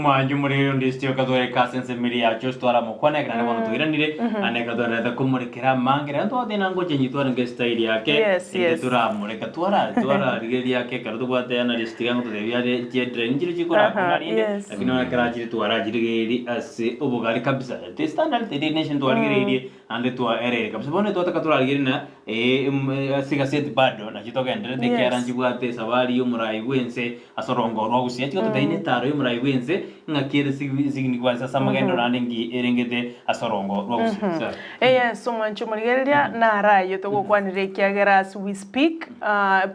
Mwanju muri ndistio kadore kasense miri ya chostwara mukwane kana bono tuiranire aneka dore da kumurikira mangira ndo dina ngo chenyi twara ngestaili yake tura mureka twara rigeli yake karuto gwate ana listiga ngo devya je drenjiri chikora kunarinde lakini ona karachi twara jirigeli ase ubugari kabisa te standard te nation twara rigeli ande twa ere kabisa bono twata katura rigeli na siga set bado na chitoka ndere de kyaranji gwate sabari umurai wense asorongo rwagusi chiko taine taro umurai wense ngakire signi kwanza samagendo naningi erengete asorongo rwagusi somanchu murigeria na rayo to gukwanire kiagera as we speak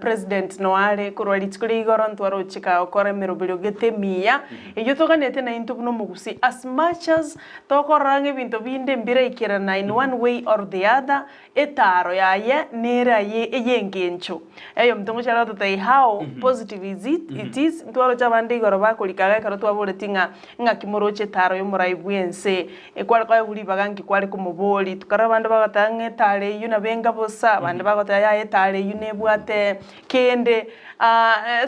president noare kurwali tskuri goron twaro chika okore mirobiro gete mia iyo tokanete na into no mugusi as much as tokorange binto binde mbira ikirana in one way or the other etaro yaye nera yengencho eyo mtongo chala totai how positive is it is twaro chabande igoro bakulikaga karo twabole tinga ngakimoroche taro yo muraibwense ekwala kwa guri bagangi kwale kumuboli tukarabande bagatange tale yuna benga bosa bande bagota ya tale yune bwate kende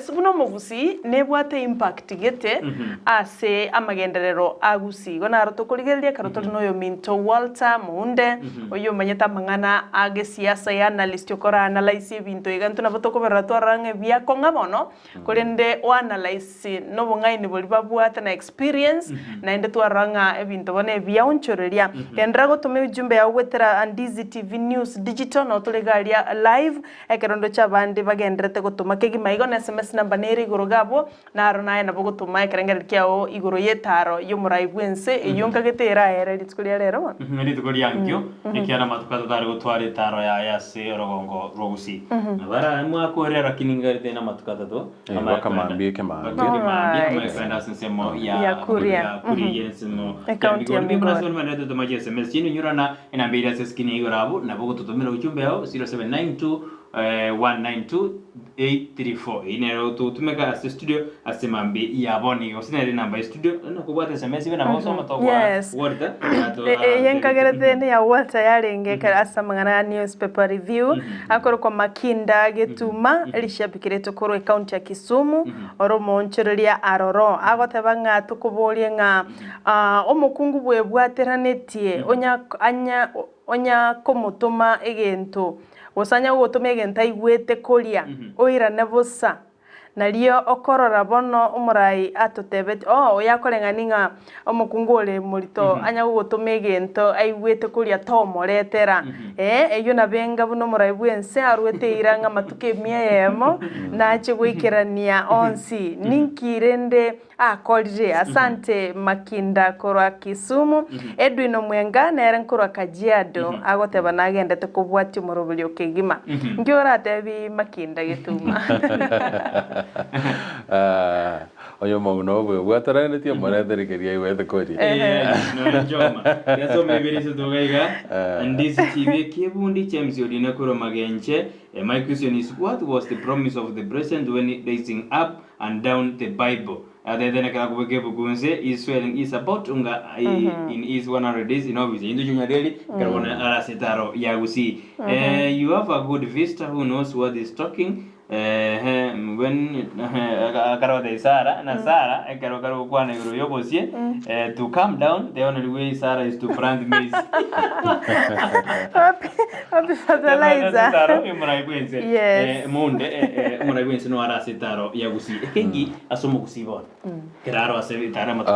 subuno mugusi ne bwate impact gete ase amagenderero agusi gona roto kuligeria karoto noyo minto Walter Munde oyo manyeta mangana age siasa ya analyst yokora analyze binto iganto na botoko berato range bia kongabono kolende o analyze no bongaini boli babwata na experience na ende twaranga ebinto bone bia onchoreria kendrago tume jumbe ya wetera Ndizi TV News Digital no tulegalia live ekerondo cha bande bagendrete gutuma kegi maigo na SMS number neri gorogabo na arona na bogutuma ekerengera kiao igoro yetaro yo muraibwense eyonka getera era litkulia lero litkulia ngyo ekiana matukato tare gutware taro ya yase orogongo rogusi bara mwakorera kiningarite na matukato to akamambie kwenda sensemo ya kuria yensemo account ya migration maneto to maje SMS chini nyurana inambira seskini igorabo na bogututumira ujumbe yao 0792 192-834 inero tutumeka ase studio ase mambi yaboni osinere namba ya studio na kubwata SMS bena bosoma to word yenkagerete ne ya Walter yarenge asa mangana newspaper review akoro kwa makinda getuma lishabikire to koro account ya Kisumu oromo onchereria aroro agotebanga tukubolie nga omukungu bwebwateranettie onya komutuma egento osanya gutuma genta igwete koria oira nebusa nalio okorora bono umurai atotebet yakorenganinga omukungu ole murito anya gutuma gento aigwete koria tomoretera eyo nabenga buno murai bwense arwete iranga matuke miemo na chigwikirania onsi ninkirende akorire asante makinda korwa Kisumu Edwin Omwenga nere korwa Kajiado agoteba nagende tukubwati murubuli okegima ngiora tebi makinda getuma oyo mauno bwatarane tio morethere keria iwethe kori no joma yaso mebiri setogaiga Ndizi TV kebundi James Odina koro magenche my question is what was the promise of the president when raising up and down the Bible then akala kubeke bugunze Israel is about unga in is 100 days in obviously indu junya really karona arasetaro ya Gusii you have a good visitor who knows what is talking when karo de Sara na Sara karo kwana guru yobosie to calm down the only way Sara is to plant maize happy fertilizer taro imuraibwense munde imuraibwense no arasetaro ya Gusii kengi asomo Gusii bona kiraro asetara matu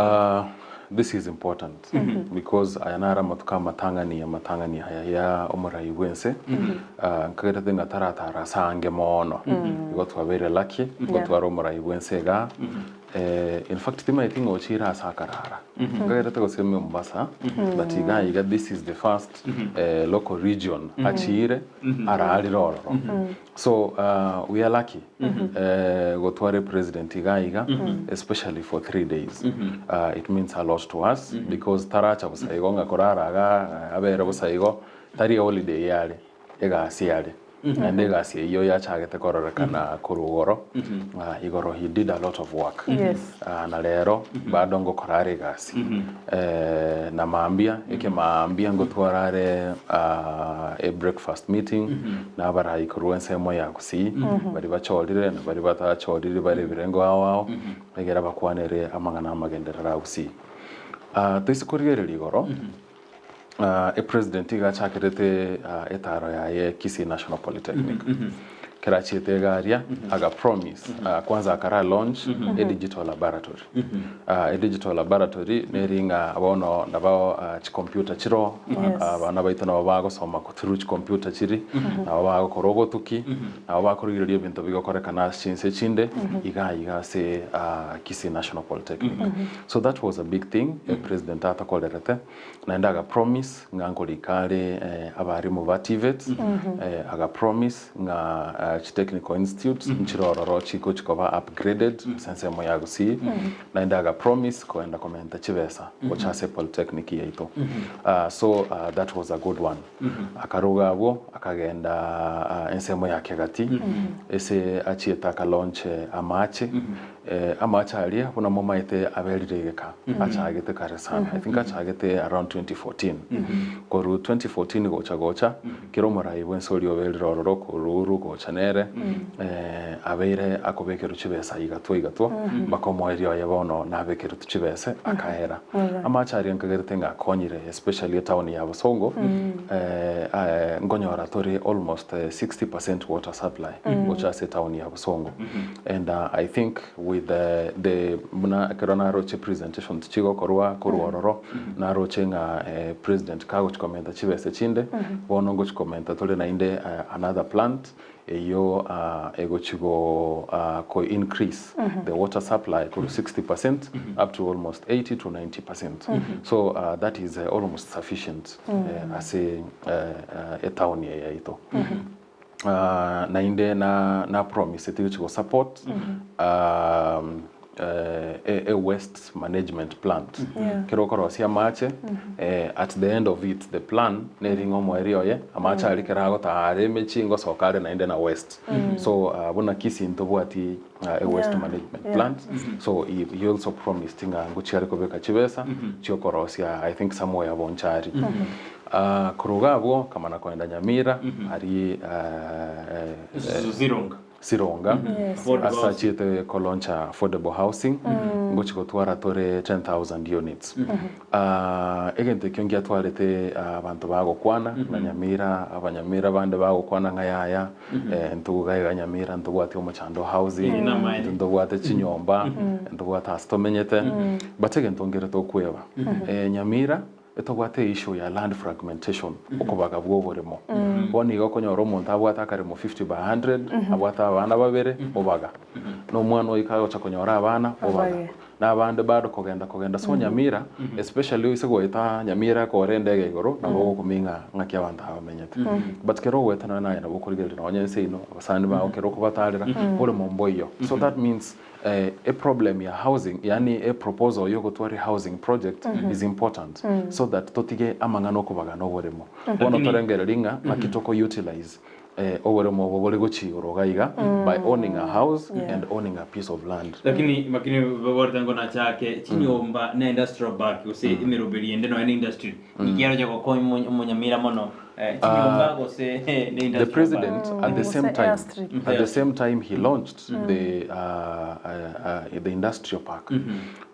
this is important because ayanara matuka matangani haya ya umurai wense nkagera thinga taratara sange mono igotwa very lucky igotwa umurai wense ga in fact tima itinga ochira sakarara ngagera tego seme Mombasa but iga this is the first local region achire arali roro so we are lucky gotware president iga especially for 3 days it means a lot to us because taracha busaigo ngakorara abere busaigo tari holiday yale ega siale ende gasi iyo yachagete kororekana kurugoro igoro he did a lot of work na rero bado ngokorare gasi na maambia maambia ngotwarare a breakfast meeting na barayi kuruense mo ya Gusii bari bachorire na bari batachorire bari birengo wao egera bakwanere amangana amagenderera Gusii tusikurire ligoro a president igachakirete etaro ya Kisii National Polytechnic kerachite garia aga promise kwanza akara launch a digital laboratory a digital laboratory neringa abono nabao computer chiro abana baitana bago soma ku through computer chiri nabago korogo tuki nabakorire bintu bigokorekana chinse chinde iga se Kisii National Polytechnic so that was a big thing a president atakolerete naendaga promise ngankoli kale abarimu bativet aga promise nga Technical Institute nchirororo chiko chikoba upgraded sense mo ya Gusii naendaga promise koenda komenta chivesa ochase polytechnic yeito so that was a good one akaruga abo akagenda ensemo ya kegati ese achieta ka launch amache amache ali kuna momaite aberireka achagete kare sana I think achagete around 2014 koru 2014 gocha kiromora ibwensori obelirororo koruru gochanere abeire akobekero chibesa igatwa bakomoerio yabono nabekero chibese akahera amachari nkagerete ngakonyire especially town ya Busongo ngonyora tori almost 60% water supply which is town ya Busongo and I think with the muna kerona roche presentation chigo korororo na roche nga president kago chikomenta chibese chinde bono ngo chikomenta tole na inde another plant eyo ego chigo ko increase the water supply to 60% up to almost 80 to 90%. So that is almost sufficient as a town ya ito. Na inde na promise eti chigo support a waste management plant kirokoro sia mache at the end of it the plan neringo mwerio ye amacha alikerago taare mechingo sokare na inde na waste so buna Kisii ntobwati a waste management plant so he also promised nga nguchari kobeka chibesa chiokoro sia I think somewhere bonchari kurugabo kama na kwenda Nyamira ari Sironga asa chite koloncha affordable housing ngochiko twara tore 10,000 units egente kyongia twarete abantu bago kwana na Nyamira abanyamira bande bago kwana ngayaya ntuga ya Nyamira ntubwate omuchando housing ntubwate chinyomba ntubwate astomenyete batege ntongere to kweba Nyamira etogwate issue ya land fragmentation okubaga bwoboremo boni gokonyoro omuntu abwata akaremo 50 by 100 abwata abana babere obaga no mwana oyikayo chakonyora abana obaga n'abandi bado kogenda so Nyamira especially isegweta Nyamira ko rendege igoro nabo kuminga ngaki abantu abamenyete but kero wetana naye nabo kurigere na onyense ino abasani ba okero kubatalira ole momboyo so that means a problem ya housing yani a proposal yo gotwari housing project is important so that totige amangano kubaga no boremo bono torengere ringa makitoko utilize oweremo bobole gochi orogaiga by owning a house and owning a piece of land lakini makini baborta ngona chake chinyomba na industrial park use imerobeli ende no industry ikiaro jako ko Nyamira mono chinyomba go se the president at the same time he launched the industrial park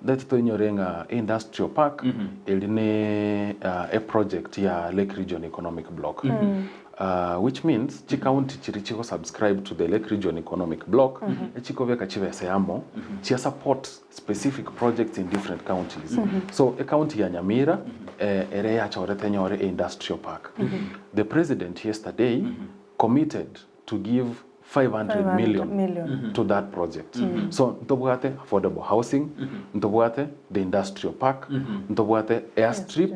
that to nyorenga industrial park eline a project ya Lake Region Economic Block which means chi county chirichiko subscribe to the Lake Region Economic Block echiko veka chivese yamo chia support specific projects in different counties so a county ya Nyamira area chorete nyore industrial park the president yesterday committed to give 500 million to that project. So ntobwate affordable housing, ntobwate the industrial park, ntobwate airstrip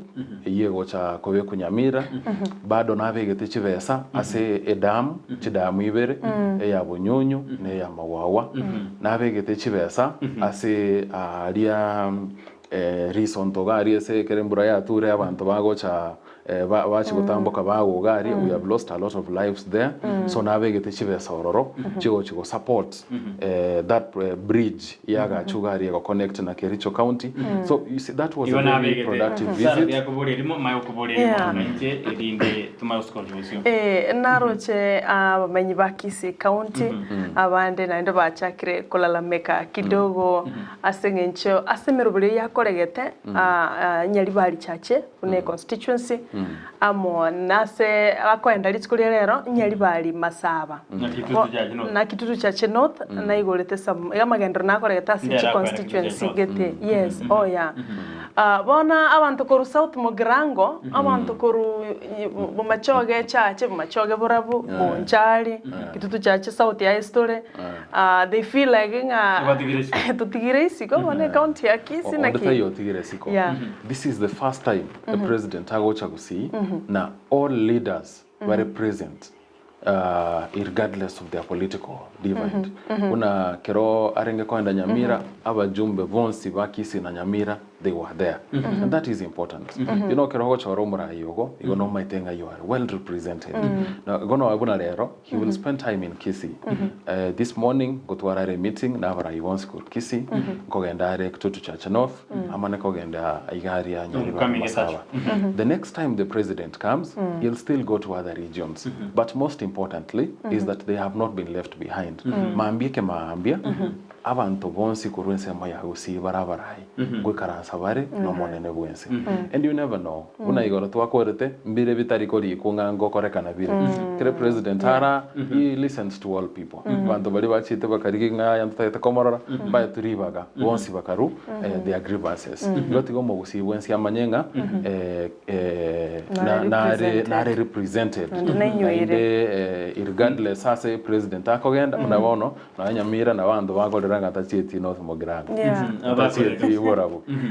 yego cha kowe ku Nyamira bado nabegete chivesa ase edam chidamu ibere ya Bunyonyo ne ya Mawawa nabegete chivesa ase alia reason to gari ese kerembura ya ture abantu bagocha bachi gutambuka bago gari we have lost a lot of lives there so nabegete chibe sororo chigo support that bridge yaga chugari go connect na Kericho County so you see that was a very productive visit naroche abamenyi ba Kisii County abande na ndo bachakire kulalamika kidogo asengencho asemerubiri yakoregete nyali bali chache une constituency amo nase akwenda litikulia rero nyali bali masaba na kitutu chache north na igolete sam yamagendo nakoregete asinchi constituency gete yes oh yeah bona abantu koru south mogrango abantu koru bumachoge chache bumachoge burabu bonchali kitutu chache south ya story they feel like tutigiresi ko one county ya Kisii na this is the first time a president agocha Gusii na all leaders were present regardless of their political divide una kero arenge kwenda Nyamira abajumbe bonsi ba Kisii na Nyamira they were there and that is important you know kero gocha romura yogo igono maitenga you are well represented na gono abuna lero he will spend time in Kisii this morning gotwara meeting na bara iwons ku Kisii kogenda are kututu church north amane kogenda igari ya Nyamira the next time the president comes he'll still go to other regions but most importantly is that they have not been left behind maambike maambia abantu bonsi kurwense moya Gusii barabarai gwikaransa bare no monene bwense and you never know una igoro twakorete mbire bitari kori kungango korekana bire kire president ara he listens to all people bantu bali bachite bakarigi nga yantete komorora ba turibaga bonsi bakaru their grievances gotigo mo Gusii bwense amanyenga na represented regardless ase president akogenda unabono na Nyamira na bantu bagorera ngatachieti north mogrango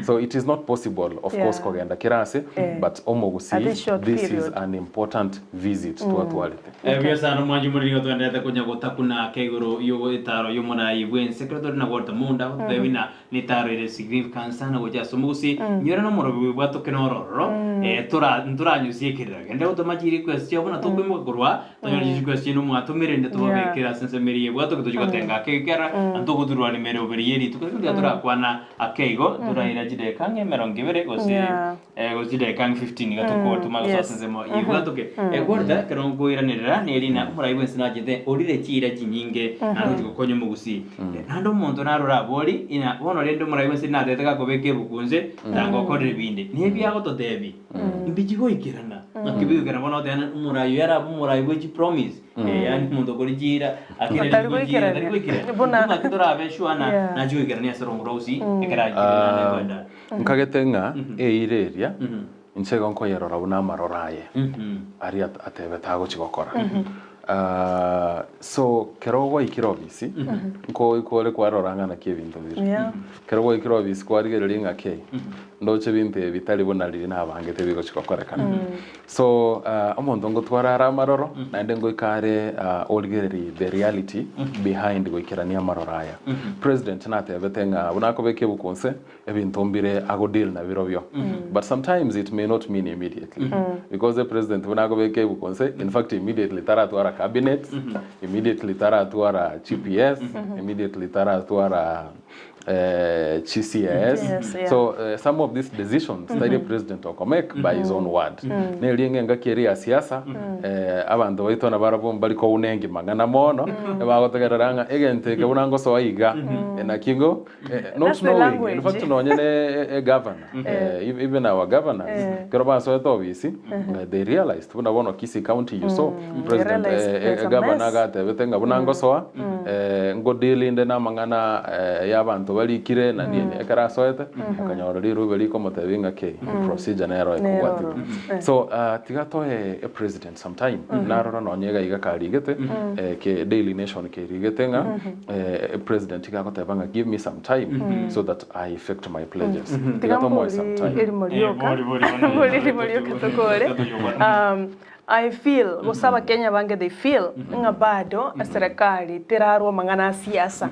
so it is not possible of course kogenda kirase but omo Gusii this is an important visit to Atualite sana mwanju muringo twendete kunyagota kuna kegoro yo itaro yo mona ibwen secretary na gorta munda bebina nitaro ile significance sana goja somusi nyora no moro bwato kenororo turanyusie kirage nde utomachiri question bona tokwimuka kurwa tonyori question mu atumire nde tubabekera sensemeri bwato kutujigotenga kekera antokuturwa ni mere oberieri tukakundi turakwana akeigo turaira jide kange merongibere gose goside kang 15 gatoko tumagosa sensemo ibwatoke gorda kerongoiranira nerina muraiwe sinajide orire chira chinyinge narujo konyo mu Gusii nando muntu narura bori ina bono rendo muraiwe sinadeteka kobeke bukunze tango kodre binde nebyago to debi mbijigo ikirana akibigera bono tena murayo yara muraiwe chi promise yani muntu korijira akire kujira bona akitora beshuana najo igerania serongorosi ekara kwenda nkagetenga eireria insego nko yerora buna maroraye ari atebe tago chigokora so kerogo ikirobisi nko ikore kwaroranga na kebinto biri kerogo ikirobisi kwarigerelinga ke ndoche binte bitali bonaliri nabangete bigo chikokorekana so amondo ngo twarara maroro nande ngo ikare olgereri the reality behind go ikirania maroraya president nate betenga bunako beke bukonse ebinto mbire ago deal na birobyo but sometimes it may not mean immediately because the president bunako beke bukonse in fact immediately tara twara cabinet immediately tara twara GPS immediately tara twara CCS so some of these decisions the president will make by his own word nelienge ngakeria siasa abantu baitona barabom baliko unengi mangana mono bagotegereranga egente ke bunango so aiga na kingo not knowing in fact no nyene governor even our governors keroba so to bisi they realized buna bono Kisii County you saw president governor gate betenga bunango so ngo dealinde na mangana yabantu balikire na nini ekara soete akanyoro liru beliko motebinga ke procedure na ero ekwati so tigato a president sometime narora no nyega igakarigete ke Daily Nation ke rigetenga president tigato tebanga give me some time so that I effect my pledges tigato mo some time tokore I feel gusaba Kenya bange they feel nga bado serikali tirarwa mangana siasa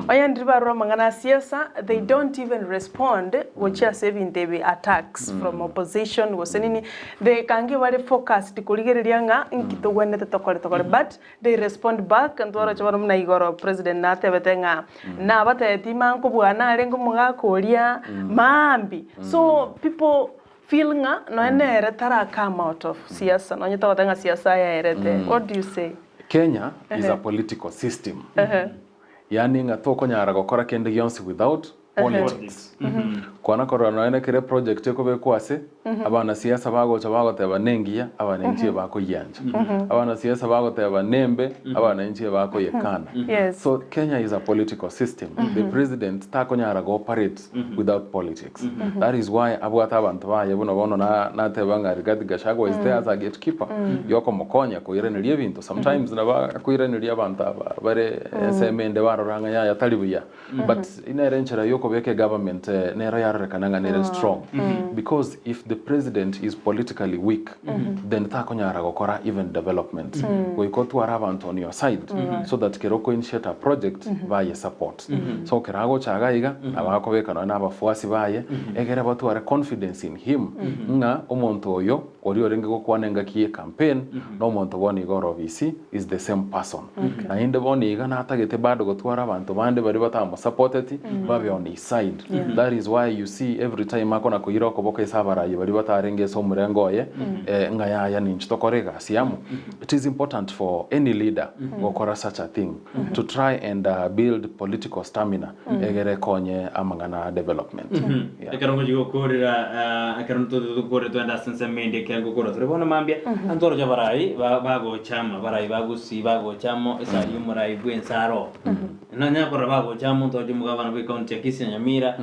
oya ndibarwa mangana siasa they don't even respond gocha saving the attacks from opposition gosenini they kange wale focused kuligereria nga nkitogwene tokore but they respond back and wara chabara muna igoro president na tebetenga na bateti manko bwana arengo mugakoria mambi so people feel nga no enere tara come out of siasa no nyita watanga siasa ya erete what do you say Kenya is a political system yani nga toko nyara gukora kende yonse without politics kwana korona ene kire project ko be kwase abana siasa bagocha bagoteba nengiya abana inchie bako yanja abana siasa bagoteba nembe abana inchie bako yekana so Kenya is a political system the president tako nyara go operate without politics that is why abwata abantu baye bono na tebanga Rigathi Gachagua is there as a gatekeeper yoko mokonya ko irenerie bintu sometimes na ba ko irenerie abantu bare semende baroranga ya talibuya but inerenchera yoko beke government nera yarekananga nere strong because if the president is politically weak then takonyara gukora even development we got to abantu on your side so that keroko initiate a project baye support so kerago chagaiga abakobekana n'abafuasi baye egera batu are confidence in him nga omonto oyo ori orenge gukwanenga kiye campaign no omonto boni goro visi is the same person na inde boni iga natagete bado gutwara abantu bande bari batamo supported babe on his side that is why you see every time akona kuira koboka isabaraye bari batarenge so murengoye nga ya ninchitokorega siamu it is important for any leader gukora such a thing to try and build political stamina egere konye amangana development ekarongo jigokorera akaronto dukore to anda sense mende kengo koro trebona mambia antoro jabarai bago chama barai bagusi bago chamo esa yumurai bwensaro nanya kora bago chamo to jumugabana be county Kisii and Nyamira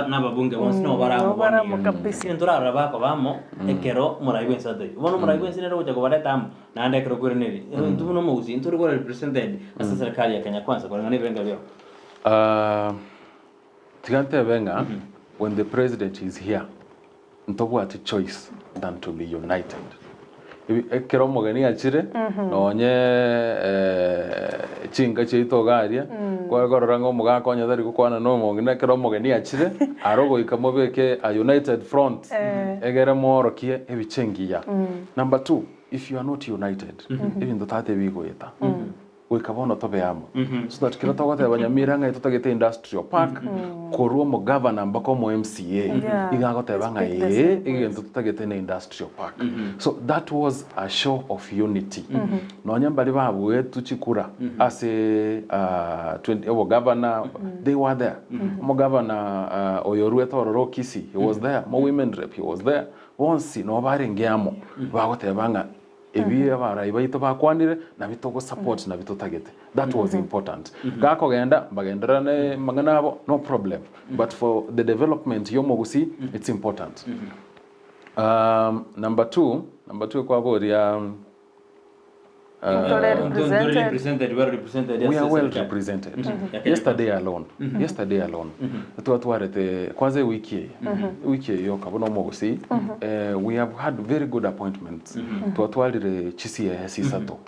n'ababunge bonse no baramo kabisa entura bako bamo ekero murai bwensado bono murai bwensinero goja kubaleta nande ekero kureneri ntuno muzi nturi ko represented asa serikali ya Kenya kwanza kwa ngani benga leo tigante benga when the president is here ntobu ati choice than to be united ekero mogeni achire nonye chinga chito garia kwa gororango mugakonya thari gukwana no mogeni ekero mogeni achire arogo ikamobeke a united front egere morokie ebichengiya number 2 if you are not united even though tate bigoyeta wikabono tobe yamo so that kira togote abanyamira nga itotagete industrial park koruo mo governor mbako mo MCA igagote banga igento totagete na industrial park so that was a show of unity nonya mbali babuwe tuchikura as a 20 governor they were there mo governor oyoruwe tororo Kisii he was there mo women rep he was there once no barengeamo bagote banga ebi abara ibaito bakwanire na bitogo support na bitotagete that was important gako genda bagenderane maganabo no problem but for the development yomo Gusii it's important number 2 kwa bori we are well represented yesterday alone tuatwarete kwanza wiki yo kabono mo Gusii we have had very good appointments tuatwarire Kisii sato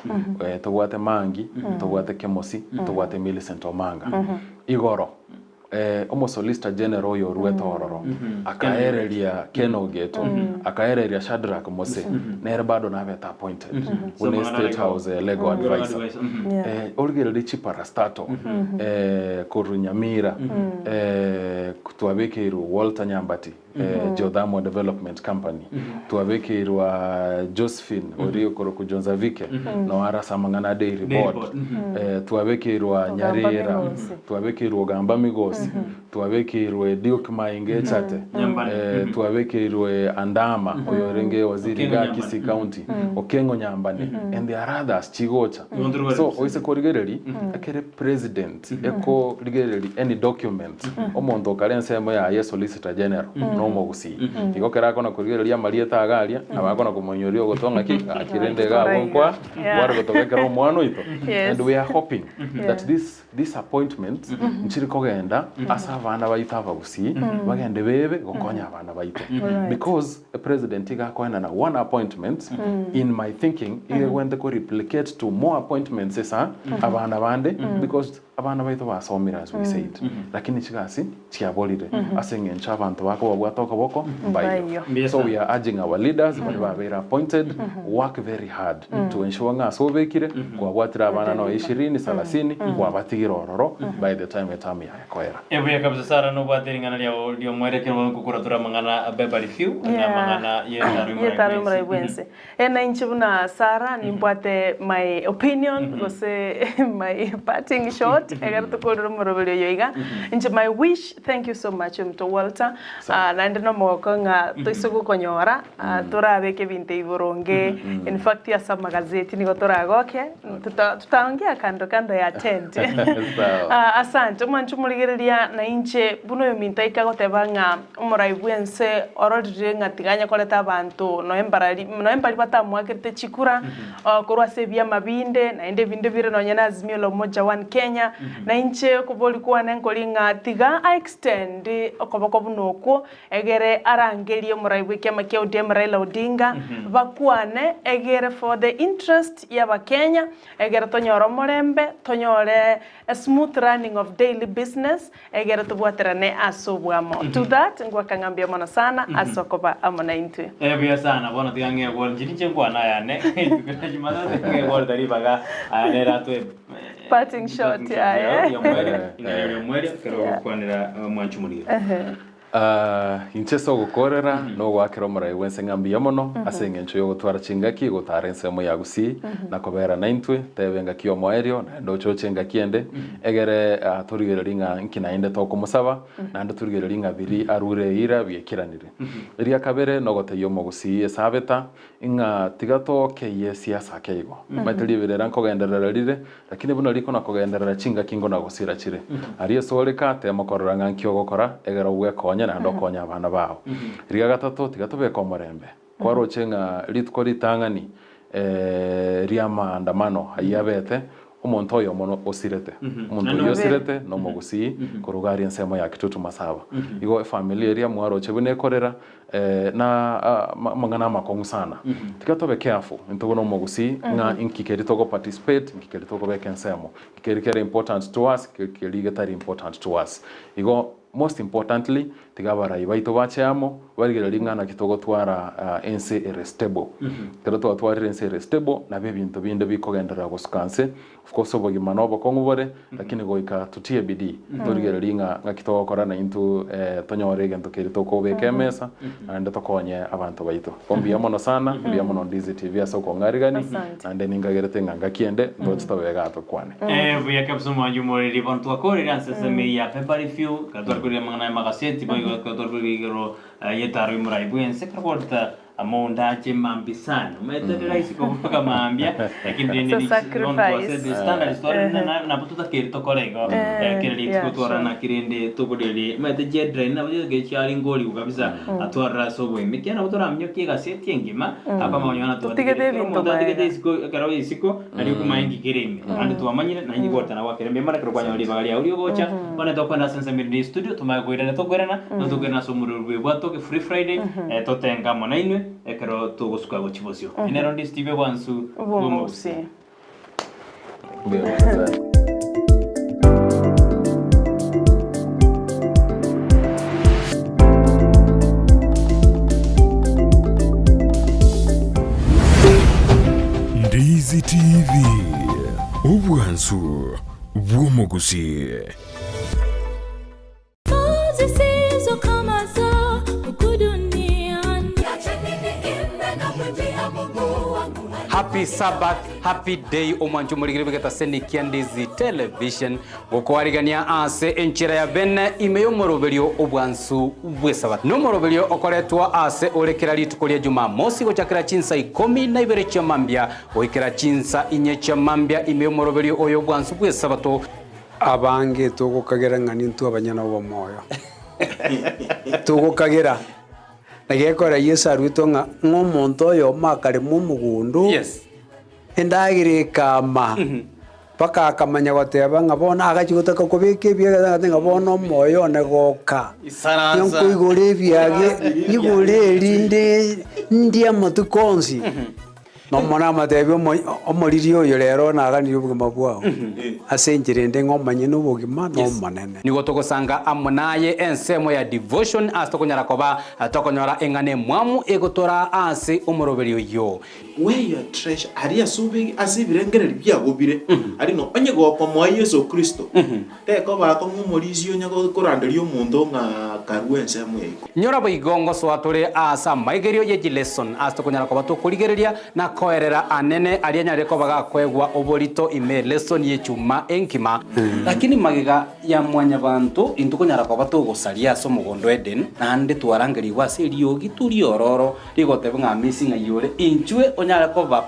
tugwate mangi tugwate kemosi tugwate Millicent Omanga igoro omo solicitor general yo ruetororo akaereria Keno Geto akaereria Shadrack Mose nere bado na beta appointed when state house legal advisor orgere chief parastato Korunyamira kutuabekeru Walter Nyambati Geothermal Development Company tuabekirwa Josephine Orio Koroku Jonzavike no arasa mangana dairy board tuabekirwa Nyarera tuabekirwa Gamba Migosi tuabekirwa Duke Mainge Chate tuabekirwa Andama oyorenge waziri ga Kisii County Okengo Nyambane and there are others Chigocha so oise korigereri akere president eko rigereri any document omonto karense mo ya solicitor general mo Gusii igokera kona kurigereria marieta agaria abakona kumonyoria gotonga ki akirende gabo kwa wari gotokekera omwana ito and we are hoping that this appointment nchiri kogenda asava abana baita abagusi bagende bebe gokonya abana baita because a president igakoena na one appointment in my thinking when they replicate to more appointments esa abana bande because abana baita basomira as we said lakini chigasi chiabolire asengencha abantu bako babwatoka boko mbayo so we are urging our leaders bali babera appointed work very hard to ensure nga sobekire kwa bwatira abana no 20 30 kwa batigira ororo by the time etamu ya koera ebuya kabisa sara no bwatiringana lya mwere kero kukuratura mangana beba review na mangana yetaru mraibwense ena inchibuna sara ni mbwate my opinion gose my parting shot egarto kodro morobelio yoiga inche my wish thank you so much mto Walter na ndino moko nga toisugo konyora turabeke binte iboronge in fact ya sama gazeti niko turagoke tutaongea kando ya tent asante manchu muligereria na inche buno yominta ikagotebanga umuraibwense orodire ngatiganya koleta abantu noembali batamwakete chikura korwa sebia mabinde na inde binde bire nonyana azimio lo moja one Kenya na inche kuboli kuwa nenkolinga tiga extend okoboko bunoko egere arangelie umuraibwe kema kia udem Raila Odinga bakwane egere for the interest ya Bakenya egere tonyoro morembe tonyore a smooth running of daily business egere tubwaterane asobwamo to that ngwakangambia mona sana asokoba amona intwe bia sana bona tiange gol jinje ngwana yane tukajimana nge gol dari baga nera tu parting shot ya mwere kero kwanira mwanchu mulira incheso gukorera no gwakero muraibwense ngambia mono asengencho yo gutwara chingaki gutarense mo ya Gusii na kobera naintwe tebenga kio moerio na ndocho chenga kiende egere turigerelinga nkina inde toko musaba na ndo turigerelinga biri arure ira biekiranire ria kabere no goteyo mo Gusii esabeta inga tigato keye siasa keigo mateli bere ranko genderera rire lakini buno liko na kogenderera chinga kingo na gusira chire ariye soleka temo koranga nkio gokora egera uwe konya na ndokonya abana bao riga gatatu tigatobe ko morembe kwaro chenga litko litangani ria maandamano ayabete umuntu oyo mono osirete umuntu yosirete no mo Gusii kurugari ensemo ya kitutu masaba igo family area mwaro chebune korera na mangana makongu sana tikatobe careful into no mo Gusii nga inkikerito go participate inkikerito go beke ensemo kikerikere important to us kikerigetari important to us igo most importantly tigabara ibaito bacheamo barigera lingana kitogo twara ense irrestable keroto twara ense irrestable na bebinto binde bikogendera gusukanse of course obogi manobo kongubore lakini goika tutie bidii turigera linga ngakitogo korana into tonyore gento kerito ko bekemesa ande tokonye abantu baito kombia mono sana mbia mono Ndizi TV asoko ngarigani ande ningagerete ngakiende ndo tutawega atokwane buya kapso manjumore ribonto akore ansese me ya paper review kador kuri mangana magazeti boy kador kuri gero yetaru muraibwense karborta amonda chemambi sana umetete raisi kwa mambia lakini ndi sacrifice standard story na pututa kerito kolego kereli kutora na kirende tobodeli mete jedre na buje gechari ngoli kabisa atwara sobo imekena utora mnyoki gaseti engima apa manyana to tigede isiko karawe isiko ali kumaingi kireme andi tuamanyire na ingi gota na wakerembe mara kro kwanya oli bagali audio gocha bana tokona sense mirdi studio tumagoirana togorana no togorana somurwe bwato ke free friday totenga mona inwe ekero tugosuka gochibosio inero Ndizi TV wansu bomose Ndizi TV obwansu bw'omugusi Happy Sabbath, happy day omwanju muligire begeta Ensakia Ndizi television gukwarigania ase enchira ya bene imeyo morobelio obwansu bwe Sabbath no morobelio okoretwa ase olekera litukolia Jumamosi gochakira chinsa 12 cha mambia oikera chinsa 4 cha mambia imeyo morobelio oyo bwansu bwe Sabbath abange tugukagera ngani ntu abanyana bo moyo tugukagera nagekora Yesu arwito nga ngomonto yo makare mu mugundu yes endagire kama paka akamanya goteba ngabona agachigotaka kubika bia ngabona moyo ne goka Isaranza igore biage igore rinde ndia matukonsi no mona matebi omoriri oyo rero naganire ubugima bwao asenjirende ngomanye n'ubugima no manene nigo togosanga amonaye ensemo ya devotion astokonyara koba atokonyora engane mwamu egotora ase omoroberi oyo where your treasure ari asubi asibirengereri byagobire ari no onye goko mwa Yesu Kristo teko bako ngumorizi onye gokoranderio omundu nga karuense mweko nyora boigongo swatore asa maigerio ye lesson astokonyara koba tokorigereria na koerera anene ari anyare kobaga kwegwa oborito ime lesson ye chuma enkima lakini magiga ya mwanya bantu intukonyara koba togosaria so mugondo Eden nande twarangeri wase riogi turi ororo rigotebe nga missing ayore inchwe onyara koba